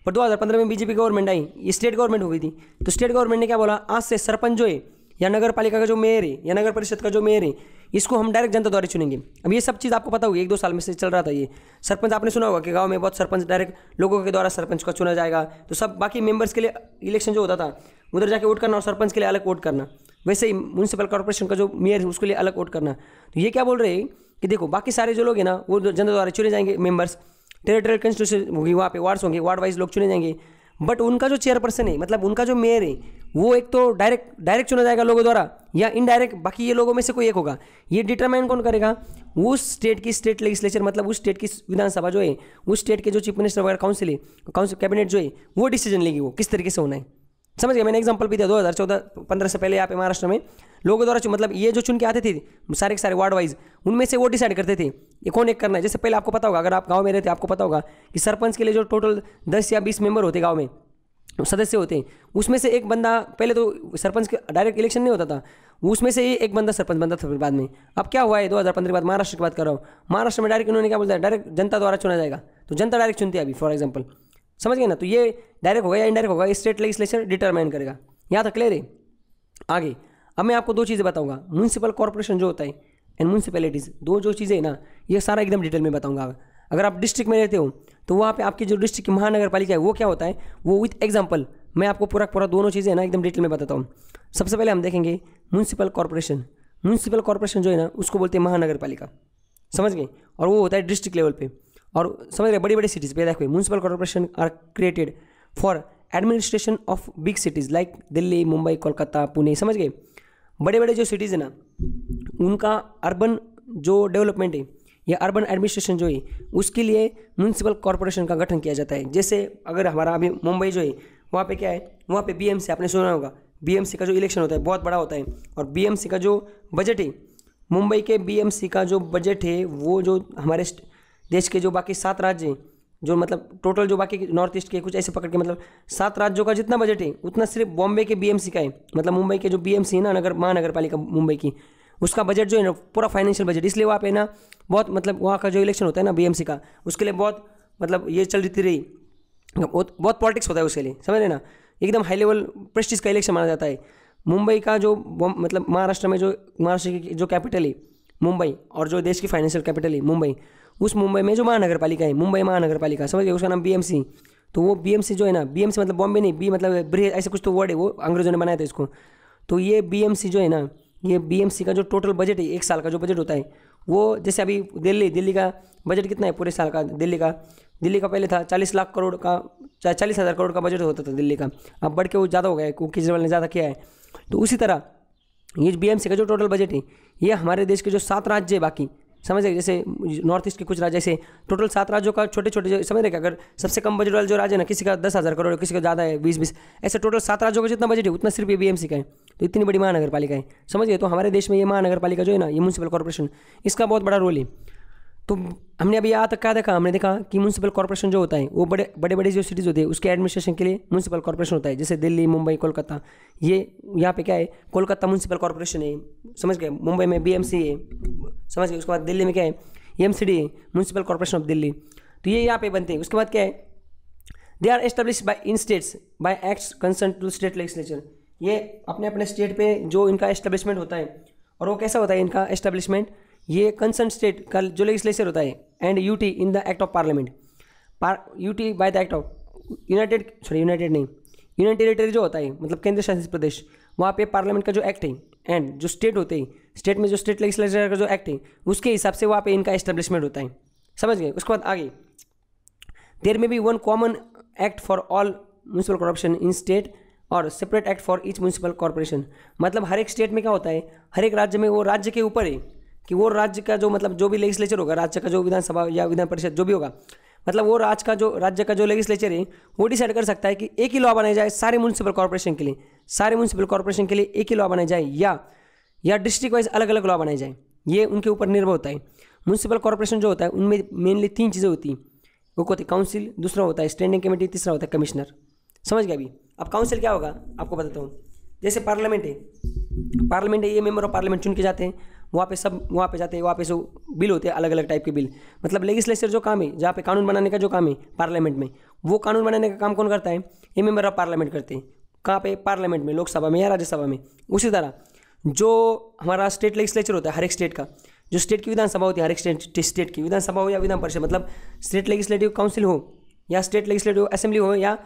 पर 2015 में बीजेपी गवर्नमेंट आई, ये स्टेट गवर्नमेंट हो गई थी, तो स्टेट गवर्नमेंट ने क्या बोला, आज से सरपंच जो है या नगर पालिका का जो मेयर है या नगर परिषद का जो मेयर है, इसको हम डायरेक्ट जनता द्वारा चुनेंगे। अब ये सब चीज़ आपको पता होगी, 1-2 साल में से चल रहा था ये सरपंच। आपने सुना होगा कि गांव में बहुत सरपंच डायरेक्ट लोगों के द्वारा सरपंच का चुना जाएगा, तो सब बाकी मेंबर्स के लिए इलेक्शन जो होता था उधर जाके वोट करना और सरपंच के लिए अलग वोट करना। वैसे ही म्यूनसिपल कॉर्पोरेशन का जो मेयर है उसके लिए अलग वोट करना। तो ये क्या बोल रहे हैं कि देखो बाकी सारे जो लोग हैं ना वो जनता द्वारा चुने जाएंगे मेंबर्स, टेरिटोरियल कंस्टिट्यूशन होगी, वहाँ पे वार्ड्स होंगे, वार्ड वाइज लोग चुने जाएंगे। बट उनका जो चेयरपर्सन है मतलब उनका जो मेयर है वो एक तो डायरेक्ट चुना जाएगा लोगों द्वारा या इनडायरेक्ट, बाकी ये लोगों में से कोई एक होगा। ये डिटरमाइन कौन करेगा, उस स्टेट की स्टेट लेजिस्लेचर मतलब उस स्टेट की विधानसभा जो है, उस स्टेट के जो चीफ मिनिस्टर वगैरह काउंसिल कैबिनेट जो है वो डिसीजन लेगी, वो किस तरीके से होना है। समझ गया, मैंने एग्जांपल भी दिया 2014-15 से पहले यहाँ पे महाराष्ट्र में लोगों द्वारा मतलब ये जो चुन के आते थे सारे के सारे वार्ड वाइज, उनमें से वो डिसाइड करते थे ये कौन एक करना है। जैसे पहले आपको पता होगा, अगर आप गांव में रहते आपको पता होगा कि सरपंच के लिए जो टोटल 10 या 20 मेंबर होते गांव में सदस्य होते हैं, उसमें से एक बंदा, पहले तो सरपंच के डायरेक्ट इलेक्शन नहीं होता था, उसमें से ही एक बंदा सरपंच बनता था फिर बाद में। अब क्या हुआ है 2015 के बाद, महाराष्ट्र की बात कर रहा हूँ, महाराष्ट्र में डायरेक्ट उन्होंने क्या बोलता है, डायरेक्ट जनता द्वारा चुना जाएगा, तो जनता डायरेक्ट चुनती है अभी फॉर एग्जाम्पल, समझ गए ना। तो ये डायरेक्ट होगा या इनडायरेक्ट होगा, स्टेट लेजिस्लेचर डिटरमाइन करेगा। यहाँ तक क्लियर है। आगे अब मैं आपको 2 चीज़ें बताऊंगा, म्यूनसिपल कॉर्पोरेशन जो होता है एंड म्यूनसिपैलिटीज़, 2 जो चीज़ें है ना ये सारा एकदम डिटेल में बताऊंगा। अगर आप डिस्ट्रिक्ट में रहते हो तो वहाँ पे आपकी जो डिस्ट्रिक्ट की महानगर पालिका है वो क्या होता है, वो विथ एग्जाम्पल मैं आपको पूरा दोनों चीज़ें ना एकदम डिटेल में बताता हूँ। सबसे पहले हम देखेंगे म्यूनसिपल कॉर्पोरेशन। म्यूनसिपल कॉर्पोरेशन जो है ना उसको बोलते हैं महानगर पालिका, समझ गए, और वो होता है डिस्ट्रिक्ट लेवल पे। और समझ गए बड़ी बड़ी सिटीज़ पे देखो municipal corporation are created for administration of big cities like Delhi, Mumbai, Kolkata, Pune, समझ गए। बड़े बड़े जो सिटीज़ है ना उनका अर्बन जो डेवलपमेंट है या अर्बन एडमिनिस्ट्रेशन जो है उसके लिए म्यूनसिपल कॉर्पोरेशन का गठन किया जाता है। जैसे अगर हमारा अभी मुंबई जो है वहाँ पे क्या है, वहाँ पे बीएमसी, आपने सुना होगा बीएमसी का जो इलेक्शन होता है बहुत बड़ा होता है, और बीएमसी का जो बजट है, मुंबई के बीएमसी का जो बजट है वो जो हमारे देश के जो बाकी 7 राज्य हैं, जो मतलब टोटल जो बाकी नॉर्थ ईस्ट के कुछ ऐसे पकड़ के मतलब 7 राज्यों का जितना बजट है उतना सिर्फ बॉम्बे के बीएमसी का है। मतलब मुंबई के जो बीएमसी है ना, महानगर पालिका मुंबई की, उसका बजट जो है ना पूरा फाइनेंशियल बजट, इसलिए वहाँ पे ना बहुत मतलब वहाँ का जो इलेक्शन होता है ना बीएमसी का, उसके लिए बहुत मतलब ये चल रही बहुत पॉलिटिक्स होता है उसके लिए, समझ रहे ना, एकदम हाई लेवल प्रेस्टीज का इलेक्शन माना जाता है। मुंबई का जो मतलब महाराष्ट्र में जो महाराष्ट्र की जो कैपिटल है मुंबई, और जो देश की फाइनेंशियल कैपिटल है मुंबई, उस मुंबई में जो महानगर पालिका है मुंबई महानगर पालिका, समझ गए, उसका नाम बीएमसी। तो वो बीएमसी जो है ना, बीएमसी मतलब बॉम्बे नहीं, बी मतलब बृहद, ऐसे कुछ तो वर्ड है, वो अंग्रेजों ने बनाया था इसको। तो ये बीएमसी जो है ना, ये बीएमसी का जो टोटल बजट है एक साल का जो बजट होता है वो, जैसे अभी दिल्ली का बजट कितना है पूरे साल का, दिल्ली का पहले था 40 लाख करोड़ का, 40,000 करोड़ का बजट होता था दिल्ली का, अब बढ़ के वो ज़्यादा हो गया है, केजरीवाल ने ज़्यादा किया है। तो उसी तरह ये बीएमसी का जो टोटल बजट है ये हमारे देश के जो 7 राज्य है बाकी, समझ रहे, जैसे नॉर्थ ईस्ट के कुछ राज्य, जैसे टोटल 7 राज्यों का छोटे छोटे, समझ रहे, अगर सबसे कम बजट वाला जो राज्य है ना, किसी का 10,000 करोड़, किसी का ज़्यादा है 20 ऐसे टोटल 7 राज्यों का जितना बजट है उतना सिर्फ ये बीएमसी का है। तो इतनी बड़ी महानगर पालिका है, समझ गए। तो हमारे देश में ये महानगर पालिका जो है ना, ये म्यूनसिपल कॉर्पोरेशन, इसका बहुत बड़ा रोल है। तो हमने अभी यहाँ तक क्या देखा, हमने देखा कि म्यूनसिपल कॉर्पोरेशन जो होता है वो बड़े जो सिटीज़ होती है उसके एडमिनिस्ट्रेशन के लिए म्यूनसिपल कॉर्पोरेशन होता है, जैसे दिल्ली, मुंबई, कोलकाता। ये यहाँ पे क्या है, कोलकाता म्यूनसिपल कॉर्पोरेशन है, समझ गए, मुंबई में बीएमसी है, समझ गए। उसके बाद दिल्ली में क्या है, एमसीडी है, म्यूनसिपल कॉर्पोरेशन ऑफ दिल्ली। तो ये यहाँ पे बनते हैं। उसके बाद क्या है, they are establish by in states by acts concern to state legislature. ये अपने अपने स्टेट पे जो इनका एस्टेब्लिशमेंट होता है, और वो कैसा होता है इनका एस्टेब्लिशमेंट, ये कंसर्न स्टेट का जो लेजिस्लेचर होता है, and UT in the act of parliament, UT by the act of United territory जो होता है, मतलब केंद्र शासित प्रदेश, वहाँ पे पार्लियामेंट का जो एक्ट है, एंड जो स्टेट होते हैं, स्टेट में जो स्टेट लेजिस्लेचर का जो एक्ट है उसके हिसाब से वहाँ पे इनका एस्टेब्लिशमेंट होता है, समझ गए। उसके बाद आगे, there may be one common act for all municipal corporation in state और separate act for each municipal corporation. मतलब हर एक स्टेट में क्या होता है, हर एक राज्य में वो राज्य के ऊपर है कि वो राज्य का जो मतलब जो भी लेजिस्लेचर होगा, राज्य का जो विधानसभा या विधान परिषद जो भी होगा, मतलब वो राज्य का जो लेजिस्लेचर है वो डिसाइड कर सकता है कि एक ही लॉ बनाया जाए सारे म्यूनसिपल कॉर्पोरेशन के लिए, सारे म्यूनसिपल कॉर्पोरेशन के लिए एक ही लॉ बनाया जाए, या डिस्ट्रिक्ट वाइज अलग अलग लॉ बनाए जाए, ये उनके ऊपर निर्भर होता है। म्यूनसिपल कॉर्पोरेशन जो होता है उनमें मेनली 3 चीज़ें होती हैं, वो होती है काउंसिल, दूसरा होता है स्टैंडिंग कमेटी, तीसरा होता है कमिश्नर, समझ गया। अभी अब काउंसिल क्या होगा आपको बताता हूँ। जैसे पार्लियामेंट है, ये मेंबर ऑफ पार्लियामेंट चुन के जाते हैं, वहाँ पे जाते हैं, वहाँ पे जो बिल होते हैं अलग अलग टाइप के बिल, मतलब लेजिस्लेचर जो काम है, जहाँ पे कानून बनाने का जो काम है पार्लियामेंट में, वो कानून बनाने का काम कौन करता है, ये मेंबर ऑफ पार्लियामेंट करते हैं। कहाँ पे, पार्लियामेंट में, लोकसभा में या राज्यसभा में। उसी तरह जो हमारा स्टेट लेजिस्लेचर होता है, हर एक स्टेट का, जो स्टेट की विधानसभा होती है, हर एक स्टेट की विधानसभा हो या विधान परिषद, मतलब स्टेट लेजिस्लेटिव काउंसिल हो या स्टेट लेजिस्लेटिव असेंबली हो या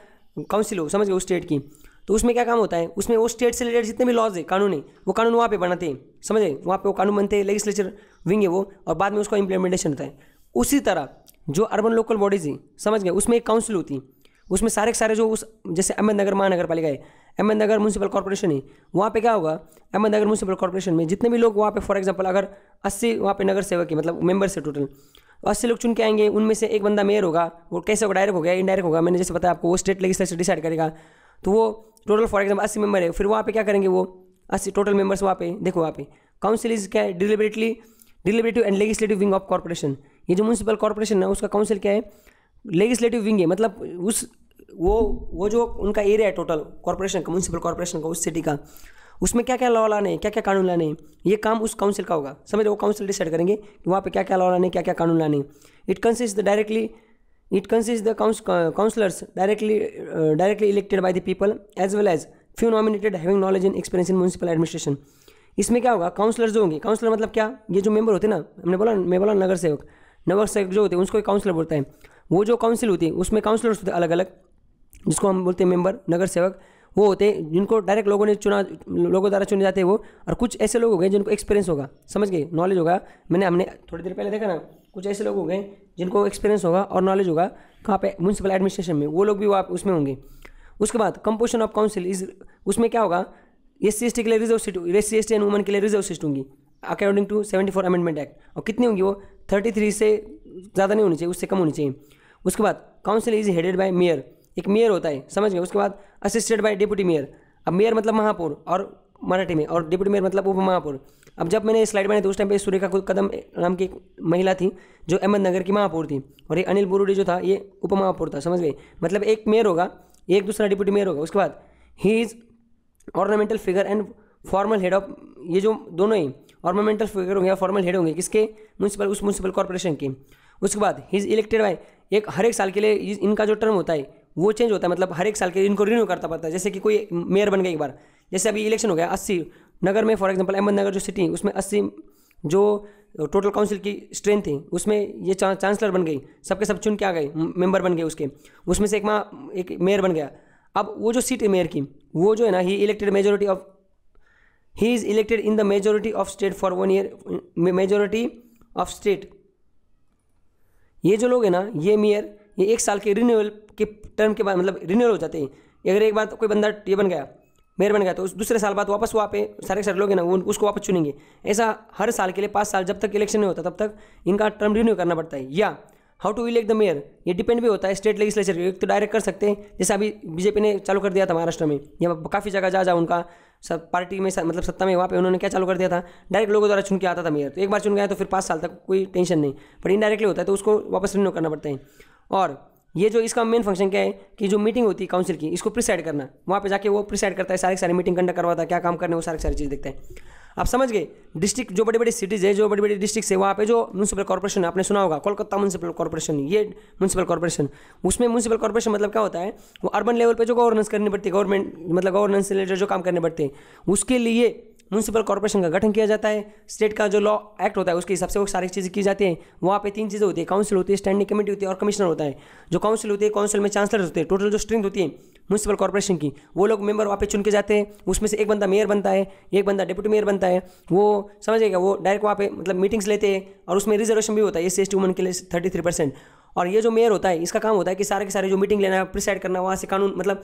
काउंसिल हो, समझ गए, उस स्टेट की। तो उसमें क्या काम होता है, उसमें वो स्टेट से रिलेटेड जितने भी लॉज है, कानून है, वो कानून वहाँ पे बनाते हैं, समझे, वहाँ पे वो कानून बनते हैं, लेजिस्लेचर विंग है वो, और बाद में उसका इंप्लीमेंटेशन होता है। उसी तरह जो अर्बन लोकल बॉडीज़ है, समझ गए, उसमें एक काउंसिल होती है, उसमें सारे के सारे जो उस, जैसे अहमदनगर महानगर पालिका है, अहमदनगर म्यूनसिपल कॉर्पोरेशन है, वहाँ पे क्या होगा, अहमदनगर म्यूनसिपल कॉर्पोरेशन में जितने भी लोग वहाँ पे, फॉर एग्जांपल अगर 80 वहाँ पे नगर सेवक है, मतलब मेंबर से टोटल 80 लोग चुन के आएंगे, उनमें से एक बंदा मेयर होगा, वो कैसे होगा, डायरेक्ट होगा, इनडायरेक्ट होगा, मैंने जैसे बताया आपको, वो स्टेट लेजिस्लेचर डिसाइड करेगा। तो वो टोटल फॉर एग्जाम्पल 80 मेंबर है, फिर वहाँ पे क्या करेंगे, वो 80 टोटल मेंबर्स वहाँ पे, देखो वहाँ पे काउंसिल इज क्या है, deliberative and legislative wing of corporation. ये जो म्यूनसिपल कॉर्पोरेशन है उसका काउंसिल क्या है, लेजिस्लेटिव विंग है, मतलब उस वो जो उनका एरिया है टोटल कॉर्पोरेशन का, म्यूनसिपल कॉर्पोरेशन का, उस सिटी का, उसमें क्या क्या लॉ लाने हैं, क्या क्या कानून लाने हैं, ये काम उस काउंसिल का होगा, समझ, वो काउंसिल डिसाइड करेंगे कि वहाँ पे क्या क्या लॉ लाने हैं, क्या क्या कानून लाने हैं। It consist the councillors directly elected by the people as well as few nominated having knowledge and experience in municipal administration. इसमें क्या होगा, काउंसलर्स जो होंगे, काउंसलर मतलब क्या, ये जो मेंबर होते हैं ना, मैं बोला नगर सेवक जो होते हैं उसको काउंसलर बोलता है। वो जो काउंसिल होती है उसमें काउंसलर्स होते हैं अलग अलग, जिसको हम बोलते हैं मेंबर, नगर सेवक, वो होते हैं जिनको डायरेक्ट लोगों द्वारा चुने जाते हैं वो। और कुछ ऐसे लोग हो गए जिनको एक्सपीरियंस होगा, समझ गए, नॉलेज होगा, हमने थोड़ी देर पहले देखा ना, कुछ ऐसे लोग हो गए जिनको एक्सपीरियंस होगा और नॉलेज होगा कहाँ पे, म्यूनसिपल एडमिनिस्ट्रेशन में, वो लोग भी वो आप उसमें होंगे। उसके बाद कंपोजिशन ऑफ काउंसिल इज, उसमें क्या होगा, SC/ST के लिए reserve seat, SC/ST and women के लिए रिजर्व सीट होंगी अकॉर्डिंग टू 74 अमेंडमेंट एक्ट। और कितनी होंगी वो, 33 से ज़्यादा नहीं होनी चाहिए, उससे कम होनी चाहिए। उसके बाद council is headed by mayor, एक मेयर होता है, समझ गए। उसके बाद असिस्टेड बाय डिप्टी मेयर। अब मेयर मतलब महापौर और मराठी में, और डिप्टी मेयर मतलब उप महापौर। अब जब मैंने स्लाइड बनाई तो उस टाइम पे सुरेखा कदम नाम की एक महिला थी जो अहमदनगर की महापौर थी, और ये अनिल बुरुडी जो था ये उप महापौर था, समझ गए। मतलब एक मेयर होगा, एक दूसरा डिप्टी मेयर होगा। उसके बाद he is ornamental figure and formal head of, ये जो दोनों ही और मोमेंटल फिगर होंगे या फॉर्मल हेड होंगे किसके, म्यूनसिपल, उस म्यूनसिपल कॉर्पोरेशन के। उसके बाद ही इज इलेक्टेड बाय, एक हर एक साल के लिए इनका जो टर्म होता है वो चेंज होता है, मतलब हर एक साल के लिए इनको रिन्यू करता पड़ता है। जैसे कि कोई मेयर बन गया एक बार, जैसे अभी इलेक्शन हो गया 80 नगर में, फॉर एग्जांपल अहमदनगर जो सिटी उसमें 80 जो टोटल काउंसिल की स्ट्रेंथ थी उसमें ये चांसलर बन गई, सबके सब चुन के आ गए, मेंबर बन गए उसके, उसमें से एक मेयर बन गया। अब वो जो सीट है मेयर की, वो जो है ना, he is elected in the majority of state for 1 year, majority of state. ये जो लोग हैं ना, ये मेयर, ये 1 साल के रिन्यूअल के टर्म के बाद मतलब रिन्यूअल हो जाते हैं। अगर एक बार कोई बंदा ये बन गया, मेयर बन गया, तो उस दूसरे साल बाद वापस वहाँ पे सारे लोग हैं ना वो उसको वापस चुनेंगे। ऐसा हर साल के लिए 5 साल जब तक इलेक्शन नहीं होता तब तक इनका टर्म रिन्यू करना पड़ता है। या how to elect the mayor, ये डिपेंड भी होता है स्टेट लेजिस्लेचर के। एक तो डायरेक्ट कर सकते हैं, जैसे अभी बीजेपी ने चालू कर दिया था महाराष्ट्र में, या काफ़ी जगह जा उनका सब पार्टी में मतलब सत्ता में, वहाँ पे उन्होंने क्या चालू कर दिया था, डायरेक्ट लोगों द्वारा चुन के आता था मेयर। तो एक बार चुन गया तो फिर 5 साल तक कोई टेंशन नहीं, पर इनडायरेक्टली होता है तो उसको वापस रिन्यू करना पड़ता है। और ये जो इसका मेन फंक्शन क्या है कि जो मीटिंग होती है काउंसिल की, इसको प्रिसाइड करना, वहाँ पे जाके वो प्रिसाइड करता है, सारी मीटिंग कंडक्ट करवाता है, क्या काम करने वो सारी चीज़ देखता है। आप समझ गए। डिस्ट्रिक्ट जो बड़ी बड़ी सिटीज़ है, जो बड़ी बड़ी डिस्ट्रिक्ट है, वहाँ पे जो म्यूनसिपल कॉर्पोरेशन है, आपने सुना होगा कोलकाता म्यूनसिपल कॉर्पोरेशन, ये म्यूनसिपल कॉर्पोरेशन, उसमें म्यूनसिपल कॉर्पोरेशन मतलब क्या होता है, वो अर्बन लेवल पे जो गवर्नेंस करनी पड़ती है, गवर्नमेंट मतलब गवर्नेंस से रिलेटेड जो काम करने पड़ते हैं, उसके लिए म्यूनसिपल कॉर्पोरेशन का गठन किया जाता है। स्टेट का जो लॉ एक्ट होता है उसके हिसाब से वो सारी चीज़ें की जाती हैं। वहाँ पे 3 चीज़ें होती है, काउंसिल होती है, स्टैंडिंग कमेटी होती है और कमिश्नर होता है। जो काउंसिल होती है, काउंसिल में चांसलर होते हैं। टोटल जो स्ट्रेंथ होती है म्यूनसिपल कॉर्पोरेशन की, वो लोग मेंबर वहाँ पे चुन के जाते हैं। उसमें से एक बंदा मेयर बनता है, एक बंदा डिप्टी मेयर बनता है। वो समझिएगा, वो डायरेक्ट वहाँ पे मतलब मीटिंग्स लेते हैं और उसमें रिजर्वेशन भी होता है SC/ST वुमेन के लिए 33%। और ये जो मेयर होता है इसका काम होता है कि सारे के सारे जो मीटिंग लेना है, प्रिसाइड करना, वहाँ से कानून मतलब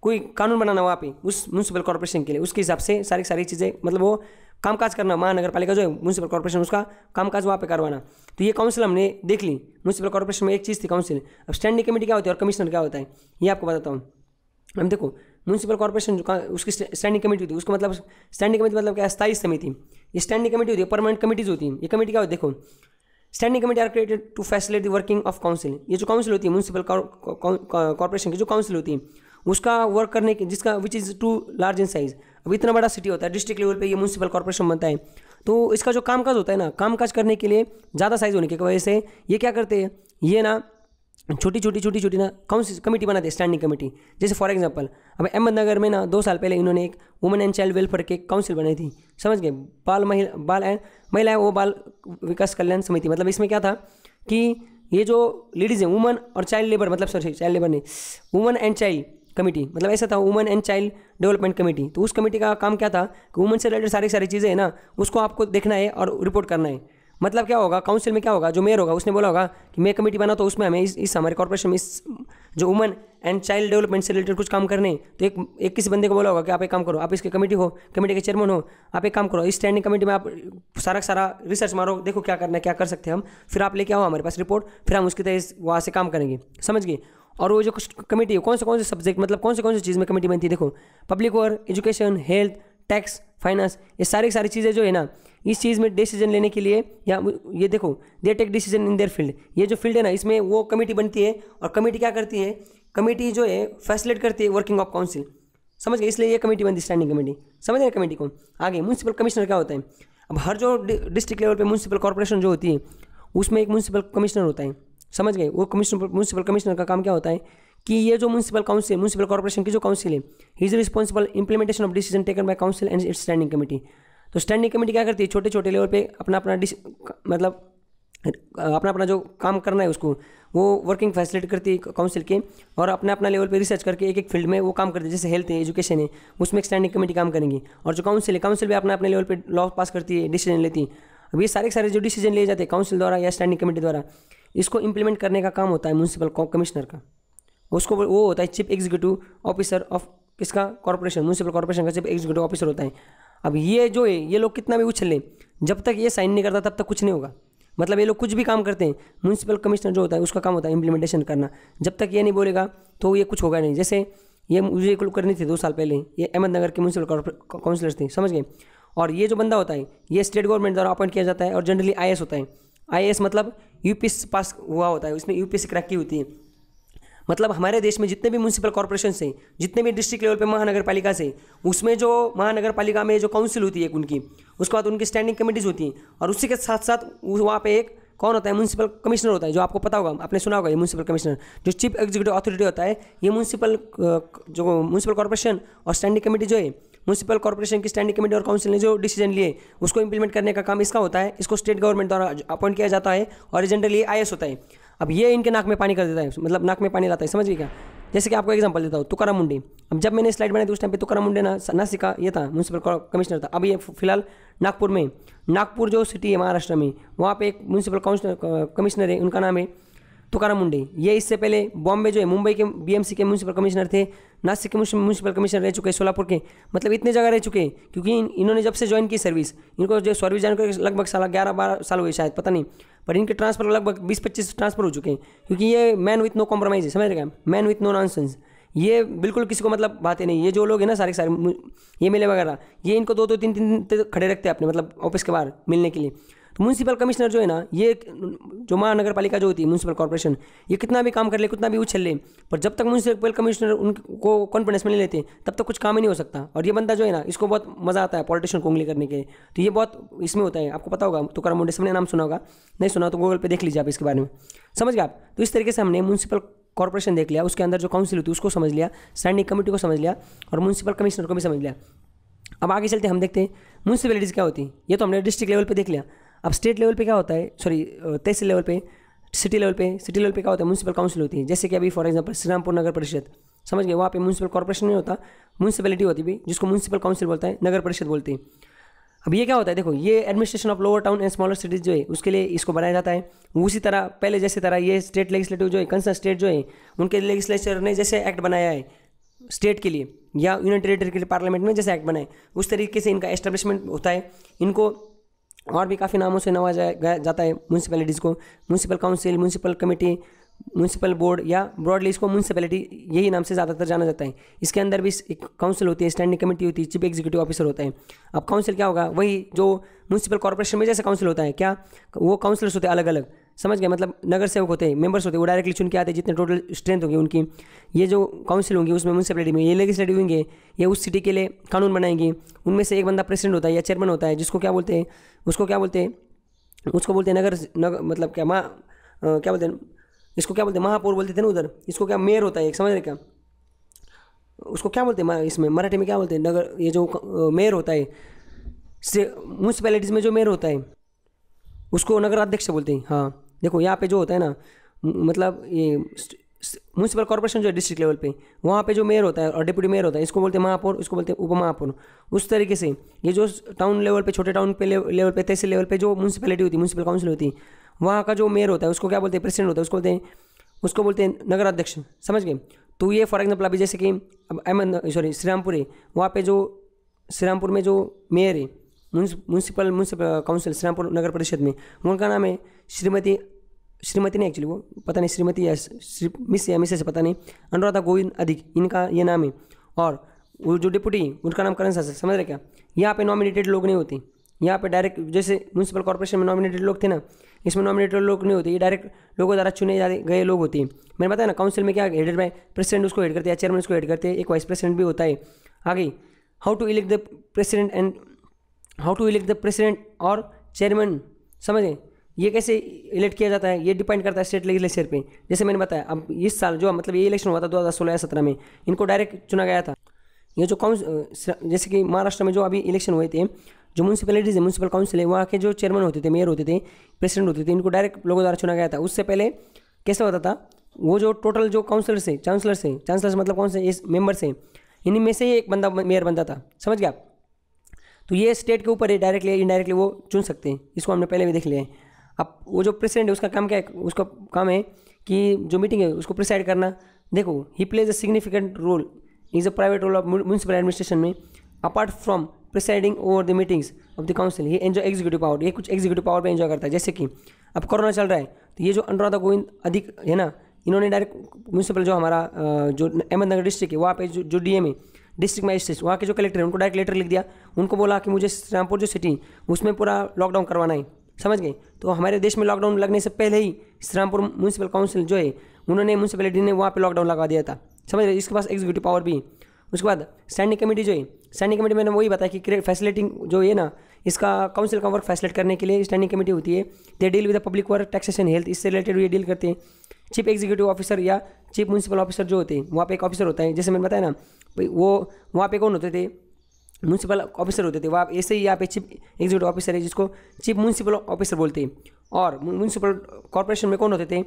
कोई कानून बनाना वहाँ पे उस म्यूनसिपल कॉर्पोरेशन के लिए, उसके हिसाब से सारी चीज़ें मतलब वो कामकाज करना, महानगर पालिका जो है म्यूनसिपल कॉर्पोरेशन, उसका कामकाज वहाँ पे करवाना। तो ये काउंसिल हमने देख ली। म्यूनसिपल कॉर्पोरेशन में एक चीज़ थी काउंसिल। अब स्टैंडिंग कमेटी क्या होती है और कमिश्नर क्या होता है ये आपको बताता हूँ। हम देखो म्यूनसिपल कॉर्पोरेशन जो उसकी स्टैंडिंग कमेटी होती है, उसका मतलब स्टैंडिंग कमेटी मतलब क्या है, स्थायी समिति। ये स्टैंडिंग कमेटी होती है, परमानेंट कमेटीज होती है। ये कमेटी क्या होती है, देखो standing committee are created to facilitate the working of council. ये जो काउंसिल होती है म्यूनसिपल कॉर्पोरेशन की जो काउंसिल होती है, उसका वर्क करने की, जिसका which is too large in size. अब इतना बड़ा सिटी होता है, डिस्ट्रिक्ट लेवल पे ये म्यूनसिपल कॉर्पोरेशन बनता है, तो इसका जो कामकाज होता है ना, कामकाज करने के लिए ज़्यादा साइज होने की वजह से ये क्या करते हैं, ये ना छोटी ना काउंसिल कमेटी बनाते हैं, स्टैंडिंग कमेटी। जैसे फॉर एग्जांपल अब अहमदनगर में ना 2 साल पहले इन्होंने एक वुमेन एंड चाइल्ड वेलफेयर के काउंसिल बनाई थी, समझ गए, महिला वो बाल विकास कल्याण समिति। मतलब इसमें क्या था कि ये जो लेडीज़ हैं, वुमन और चाइल्ड लेबर, मतलब सॉरी चाइल्ड लेबर नहीं, वुमन एंड चाइल्ड कमेटी, मतलब ऐसा था women and child development committee. तो उस कमेटी का काम क्या था कि वुमेन से रिलेटेड सारी चीज़ें है ना, उसको आपको देखना है और रिपोर्ट करना है। मतलब क्या होगा, काउंसिल में क्या होगा, जो मेयर होगा उसने बोला होगा कि मैं कमेटी बना, तो उसमें हमें इस हमारे कॉर्पोरेशन में इस जो वुमेन एंड चाइल्ड डेवलपमेंट से रिलेटेड कुछ काम करने, तो एक किसी बंदे को बोला होगा कि आप एक काम करो, आप इसके कमेटी के चेयरमैन हो, आप एक काम करो, इस स्टैंडिंग कमेटी में आप सारा रिसर्च मारो, देखो क्या करना है, क्या कर सकते हैं हम, फिर आप लेके आओ हमारे पास रिपोर्ट, फिर हम उसकी तरह वहाँ से काम करेंगे, समझ गए। और वो जो कुछ कमेटी है, कौन से सब्जेक्ट, मतलब कौन से चीज़ में कमेटी बनती है, देखो public work, education, health, tax, finance, ये सारी चीज़ें जो है ना, इस चीज़ में डिसीजन लेने के लिए, या ये देखो they take decision in their field, ये जो फील्ड है ना इसमें वो कमेटी बनती है। और कमेटी क्या करती है, कमेटी जो है फैसिलिटेट करती है वर्किंग ऑफ काउंसिल, समझ गए, इसलिए ये कमेटी बनती है स्टैंडिंग कमेटी, समझ गए कमेटी को। आगे म्यूनसिपल कमिश्नर क्या होता है, अब हर जो डिस्ट्रिक्ट लेवल पर म्यूनसिपल कॉर्पोरेशन जो होती है उसमें एक म्यूनसिपल कमिश्नर होता है, समझ गए। वो म्यूनसिपल कमिश्नर का काम क्या होता है कि ये जो म्यूनसिपल कॉर्पोरेशन की जो काउंसिल है, he is responsible implementation of decision taken by council and it's standing committee. तो स्टैंडिंग कमेटी क्या करती है, छोटे लेवल पे अपना जो काम करना है उसको वो वर्किंग फैसिलिटेट करती है काउंसिल के, और अपना लेवल पे रिसर्च करके एक फील्ड में वो काम करती है। जैसे हेल्थ है, एजुकेशन है, उसमें एक स्टैंडिंग कमेटी काम करेंगी। और जो काउंसिल भी अपने लेवल पे लॉ पास करती है, डिसीजन लेती है। अब ये सारे जो डिसीजन लिए जाते हैं काउंसिल द्वारा या स्टैंडिंग कमेटी द्वारा, इसको इंप्लीमेंट करने का काम होता है म्यूनसिपल कमिश्नर का। उसको वो होता है चीफ एग्जीक्यूटिव ऑफिसर ऑफ किसका, कॉर्पोरेशन, म्यूनसिपल कॉर्पोरेशन का चीफ एग्जीक्यूटिव ऑफिसर होता है। अब ये जो है, ये लोग कितना भी उछल लें, जब तक ये साइन नहीं करता तब तक कुछ नहीं होगा। मतलब ये लोग कुछ भी काम करते हैं, म्यूनसिपल कमिश्नर जो होता है उसका काम होता है इंप्लीमेंटेशन करना। जब तक ये नहीं बोलेगा तो ये कुछ होगा नहीं। जैसे ये मुझे करनी थी 2 साल पहले, ये अहमदनगर के म्यूनसिपल काउंसिलर्स थे, समझ गए। और ये जो बंदा होता है ये स्टेट गवर्नमेंट द्वारा अपॉइंट किया जाता है, और जनरली IAS होता है। IAS मतलब UPSC पास हुआ होता है, उसने UPSC क्रैक की होती है। मतलब हमारे देश में जितने भी म्यूनसिपल कॉर्पोरेशन से, जितने भी डिस्ट्रिक्ट लेवल पे महानगर पालिका से, उसमें जो महानगर पालिका में जो काउंसिल होती है उनकी, उसके बाद उनकी स्टैंडिंग कमेटीज होती हैं, और उसी के साथ साथ वहाँ पे एक कौन होता है, म्यूनसिपल कमिश्नर होता है, जो आपको पता होगा, आपने सुना होगा ये म्यूनसिपल कमिश्नर, जो चीफ एग्जीक्यूटिव अथॉरिटी होता है। ये म्यूनसिपल कॉर्पोरेशन और स्टैंडिंग कमेटी जो है, म्यूनसिपल कॉर्पोरेशन की स्टैंडिंग कमेटी और काउंसिल ने जो डिसीजन लिए उसको इंप्लीमेंट करने का काम इसका होता है। इसको स्टेट गवर्नमेंट द्वारा अपॉइंट किया जाता है और जनरली IS होता है। अब ये इनके नाक में पानी कर देता है, मतलब नाक में पानी लाता है, समझिए क्या। जैसे कि आपको एग्जांपल देता हूँ, तुकाराम मुंडे। अब जब मैंने स्लाइड बनाई थी उस टाइम पे तुकाराम मुंडे नासिक का ये था, म्यूनसिपल कमिश्नर था। अब ये फिलहाल नागपुर में, नागपुर जो सिटी है महाराष्ट्र में, वहाँ पे एक म्यूनसिपल कमिश्नर है, उनका नाम है तुकाराम मुंडे। ये इससे पहले बॉम्बे जो है, मुंबई के BMC के म्यूनसिपल कमिश्नर थे, नासिक के म्यूनसिपल कमिश्नर रह चुके, सोलापुर के, मतलब इतने जगह रह चुके, क्योंकि इन्होंने जब से ज्वाइन की सर्विस, इनको जो सर्विस ज्वाइन कर लगभग 11-12 साल हुए शायद, पता नहीं, पर इनके ट्रांसफर लगभग 20-25 ट्रांसफर हो चुके हैं, क्योंकि ये मैन विथ नो कॉम्प्रोमाइज है, समझ रहे हैं, मैन विथ नो नॉनसेंस। ये बिल्कुल किसी को मतलब बातें नहीं। ये जो लोग हैं ना सारे ये मेले वगैरह, ये इनको 2-2 3-3 दिन खड़े रखते हैं अपने मतलब ऑफिस के बाहर मिलने के लिए। तो म्यूनसिपल कमिश्नर जो है ना, ये जो महानगर पालिका जो होती है, म्यूनसिपल कॉर्पोरेशन, ये कितना भी काम कर ले, कितना भी उछल ले, पर जब तक म्यूनसिपल कमिश्नर उनको कॉन्फिडेंस में नहीं लेते तब तक कुछ काम ही नहीं हो सकता। और ये बंदा जो है ना, इसको बहुत मज़ा आता है पॉलिटिशियन को उंगली करने के, तो ये बहुत इसमें होता है। आपको पता होगा, तुकाराम मुंडे, सबने नाम सुना होगा, नहीं सुना तो गूगल पे देख लीजिए आप इसके बारे में, समझ गए आप। तो इस तरीके से हमने म्यूनसिपल कॉर्पोरेशन देख लिया, उसके अंदर जो काउंसिल होती है उसको समझ लिया, स्टैंडिंग कमेटी को समझ लिया, और म्यूनसिपल कमिश्नर को भी समझ लिया। अब आगे चलते हम देखते हैं म्यूनसिपैलिटीज़ क्या होती है। ये तो हमने डिस्ट्रिक्ट लेवल पे देख लिया। अब स्टेट लेवल पे क्या होता है, सॉरी तहसील लेवल पे, सिटी लेवल पे क्या होता है, म्यूनसिपल काउंसिल होती है। जैसे कि अभी फॉर एग्जांपल श्रीरामपुर नगर परिषद, समझ गए, वहाँ पे म्यूनसिपल कॉर्पोरेशन नहीं होता, म्यूनसिपैलिटी होती भी, जिसको म्यूनसिपल काउंसिल बोलता है, नगर परिषद बोलते हैं। अब ये क्या होता है, देखो, ये administration of lower town and smaller cities जो है उसके लिए इसको बनाया जाता है। उसी तरह पहले जैसे तरह ये स्टेट लेजिस्लेटिव जो है, कंसर्न स्टेट जो है, उनके लेजिस्लेचर ने जैसे एक्ट बनाया है स्टेट के लिए या यूनियन टेरिटरी के लिए पार्लियामेंट में जैसे एक्ट बनाए, उस तरीके से इनका एस्टेब्लिशमेंट होता है। इनको और भी काफ़ी नामों से नवाजा जाता है म्यूनसिपैलिटीज़ को, municipal council, municipal committee, municipal board, या ब्रॉडली इसको म्यूनसिपैलिटी यही नाम से ज़्यादातर जाना जाता है। इसके अंदर भी एक काउंसिल होती है, स्टैंडिंग कमेटी होती है, चीफ एग्जीक्यूटिव ऑफिसर होता है। अब काउंसिल क्या होगा, वही जो म्यूनसिपल कॉर्पोरेशन में जैसे काउंसिल होता है, क्या वो काउंसिलर्स होते हैं अलग अलग, समझ गए, मतलब नगर सेवक होते हैं, मेंबर्स होते हैं, वो डायरेक्टली चुन के आते हैं, जितने टोटल स्ट्रेंथ होगी उनकी। ये जो काउंसिल होंगी उसमें म्यूनसिपैलिटी में ये लेजिस्लेटिव होंगे, ये उस सिटी के लिए कानून बनाएंगे। उनमें से एक बंदा प्रेसिडेंट होता है या चेयरमैन होता है, जिसको क्या बोलते हैं, उसको बोलते हैं नगर मतलब क्या क्या बोलते हैं, इसको क्या बोलते हैं, महापौर बोलते थे ना उधर, इसको क्या मेयर होता है एक, समझ रहे क्या, उसको क्या बोलते हैं इसमें मराठी में क्या बोलते हैं, नगर, ये जो मेयर होता है म्यूनसिपैलिटीज़ में, जो मेयर होता है उसको नगराध्यक्ष बोलते हैं। हाँ देखो, यहाँ पे जो होता है ना, मतलब ये म्यूनसिपल कॉर्पोरेशन जो है डिस्ट्रिक्ट लेवल पे, वहाँ पे जो मेयर होता है और डिप्टी मेयर होता है, इसको बोलते हैं महापौर, इसको बोलते हैं उपमहापौर। उस तरीके से ये जो टाउन लेवल पे, छोटे टाउन पे लेवल पे, तहसील लेवल पे जो म्यूनसिपैलिटी होती है, म्यूनसिपल काउंसिल होती है, वहाँ का जो मेयर होता है उसको क्या बोलते हैं, प्रेसिडेंट होता है, उसको बोलते हैं नगराध्यक्ष, समझ गए। तो ये फॉर एग्जाम्पल अभी जैसे कि अब श्रीरामपुर है, वहाँ पे जो श्रीरामपुर में जो मेयर है म्यूनसिपल काउंसिल श्रीरामपुर नगर परिषद में, उनका नाम है श्रीमती नहीं, एक्चुअली वो पता नहीं श्रीमती या मिस या मिसेस पता नहीं, अनुराधा गोविंद अधिक, इनका ये नाम है। और वो जो डिप्टी उनका नाम करण शासक, समझ रहे क्या। यहाँ पे नॉमिनेटेड लोग नहीं होते, यहाँ पे डायरेक्ट जैसे म्यूनसिपल कॉर्पोरेशन में नॉमिनेटेड लोग थे ना, इसमें नॉमिनेटेड लोग नहीं होते, ये डायरेक्ट लोगों द्वारा चुने गए लोग होते हैं। मैंने बताया ना, काउंसिल में क्या हेडेड बाय प्रेसिडेंट, उसको हेड करते हैं, चेयरमैन उसको हेड करते हैं, एक वाइस प्रेसिडेंट भी होता है। आगे how to elect the president और चेयरमैन, समझें, ये कैसे इलेक्ट किया जाता है, ये डिपेंड करता है स्टेट लेजिस्लेचर पे। जैसे मैंने बताया, अब इस साल जो मतलब ये इलेक्शन हुआ था 2016 या 17 में, इनको डायरेक्ट चुना गया था। ये जो जैसे कि महाराष्ट्र में जो अभी इलेक्शन हुए थे, जो म्यूनसिपैलिटीज़ है, म्यूनसिपल काउंसिल है, वहाँ के जो चेयरमैन होते थे, मेयर होते थे, प्रेसिडेंट होते थे, इनको डायरेक्ट लोगों द्वारा चुना गया था। उससे पहले कैसे होता था, वो जो टोटल जो काउंसिलर्स है, चांसलर्स मतलब कौन से इस मेंबर्स हैं, इन्हीं में से ही एक बंदा मेयर बनता था, समझ गया। तो ये स्टेट के ऊपर है, डायरेक्टली इनडायरेक्टली वो चुन सकते हैं, इसको हमने पहले भी देख लिया है। अब वो जो प्रेसिडेंट है उसका काम क्या है, उसका काम है कि जो मीटिंग है उसको प्रिसाइड करना। देखो, he plays a significant role, is a private role of municipal administration में, apart from presiding over the meetings of the council, ये एंजॉय एग्जीक्यूटिव पावर, ये कुछ एग्जीक्यूटिव पावर पे एंजॉय करता है। जैसे कि अब कोरोना चल रहा है, तो ये जो अनुराधा गोविंद अधिक है ना, इन्होंने डायरेक्ट म्यूनसिपल जो हमारा जो अहमदनगर डिस्ट्रिक्ट है, वहाँ पे जो डीएम है, डिस्ट्रिक्ट मजिस्ट्रेट, वहाँ के जो कलेक्टर है, उनको डायरेक्ट लेटर लिख दिया, उनको बोला कि मुझे श्रीरामपुर जो सिटी उसमें पूरा लॉकडाउन करवाना है, समझ गए। तो हमारे देश में लॉकडाउन लगने से पहले ही श्रीरामपुर म्यूनसिपल काउंसिल जो है उन्होंने म्यूनसिपैलिटी ने वहाँ पे लॉकडाउन लगा दिया था, समझ रहे। इसके पास एग्जीक्यूटिव पावर भी। उसके बाद स्टैंडिंग कमेटी जो है, स्टैंडिंग कमेटी मैंने वही बताया कि फैसिलिटिंग जो है ना, इसका काउंसिल का वर्क फैसिलिटेट करने के लिए स्टैंडिंग कमेटी होती है। They deal with the public work, taxation, health, इससे रिलेटेड ये डील करते हैं। चीफ एग्जीक्यूटिव ऑफिसर या चीफ म्यूनसिपल ऑफिसर जो होते हैं, वहाँ पे एक ऑफिसर होता है, जैसे मैंने बताया ना भाई, वो वहाँ पे कौन होते थे, म्यूनसिपल ऑफिसर होते थे। वहाँ ऐसे ही यहाँ पे चीफ एग्जीक्यूटिव ऑफिसर है जिसको चीफ म्यूनसिपल ऑफिसर बोलते हैं। और म्यूनसिपल कॉर्पोरेशन में कौन होते थे,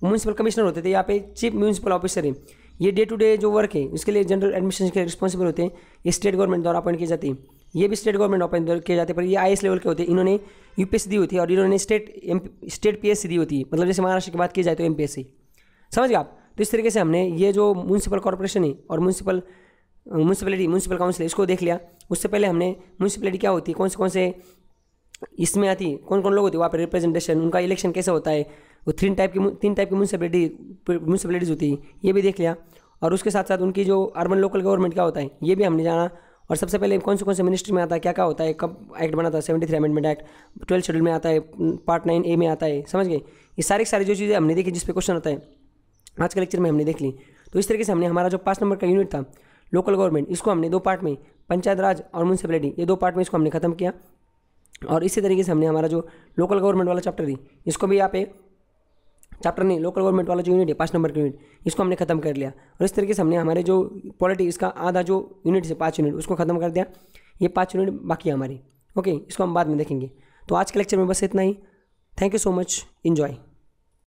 म्यूनसिपल कमिश्नर होते थे। यहाँ पे चीफ म्यूनसिपल ऑफिसर है। ये डे टू डे जो वर्क है उसके लिए जनरल एडमिनिस्ट्रेशन के रिस्पॉन्सिबल होते हैं। ये स्टेट गवर्नमेंट द्वारा अपॉइंट किए जाते हैं। ये भी स्टेट गवर्नमेंट अपॉइंट किए जाते हैं, पर ये IAS लेवल के होते हैं। इन्होंने यूपीएससी दी होती है और इन्होंने स्टेट PSC दी होती है। मतलब जैसे महाराष्ट्र की बात की जाए तो MPSC, समझ गए आप। तो इस तरीके से हमने ये जो म्यूनसिपल कॉर्पोरेशन है और म्यूनसिपैलिटी, म्यूनसिपल काउंसिल, इसको देख लिया। उससे पहले हमने म्यूनसिपैलिटी क्या होती है, कौन से इसमें आती है, कौन कौन लोग होते हैं वहाँ पे रिप्रेजेंटेशन, उनका इलेक्शन कैसे होता है, वो तीन टाइप की म्यूनसिपैलिटीज़ होती है, ये भी देख लिया। और उसके साथ साथ उनकी जो अर्बन लोकल गवर्नमेंट क्या होता है ये भी हमने जाना। और सबसे पहले कौन से मिनिस्ट्री में आता है, क्या होता है, कब एक्ट बना था, 73 अमेंडमेंट एक्ट, 12 शेड्यूल में आता है, पार्ट 9A में आता है, समझ गए। ये सारी जो चीज़ें हमने देखी जिस पे क्वेश्चन होता है, आज के लेक्चर में हमने देख ली। तो इस तरीके से हमने हमारा जो 5 नंबर का यूनिट था लोकल गवर्नमेंट, इसको हमने 2 पार्ट में, पंचायत राज और म्यूनसिपैलिटी, ये 2 पार्ट में इसको हमने खत्म किया। और इसी तरीके से हमने हमारा जो लोकल गवर्नमेंट वाला चैप्टर है, इसको भी यहाँ पे चैप्टर नहीं, लोकल गवर्नमेंट वाला जो यूनिट है 5 नंबर का यूनिट, इसको हमने खत्म कर लिया। और इस तरीके से हमने हमारे जो पॉलिटी, इसका आधा जो यूनिट है 5 यूनिट, उसको खत्म कर दिया। ये 5 यूनिट बाकी है हमारी, ओके, इसको हम बाद में देखेंगे। तो आज के लेक्चर में बस इतना ही। Thank you so much, enjoy.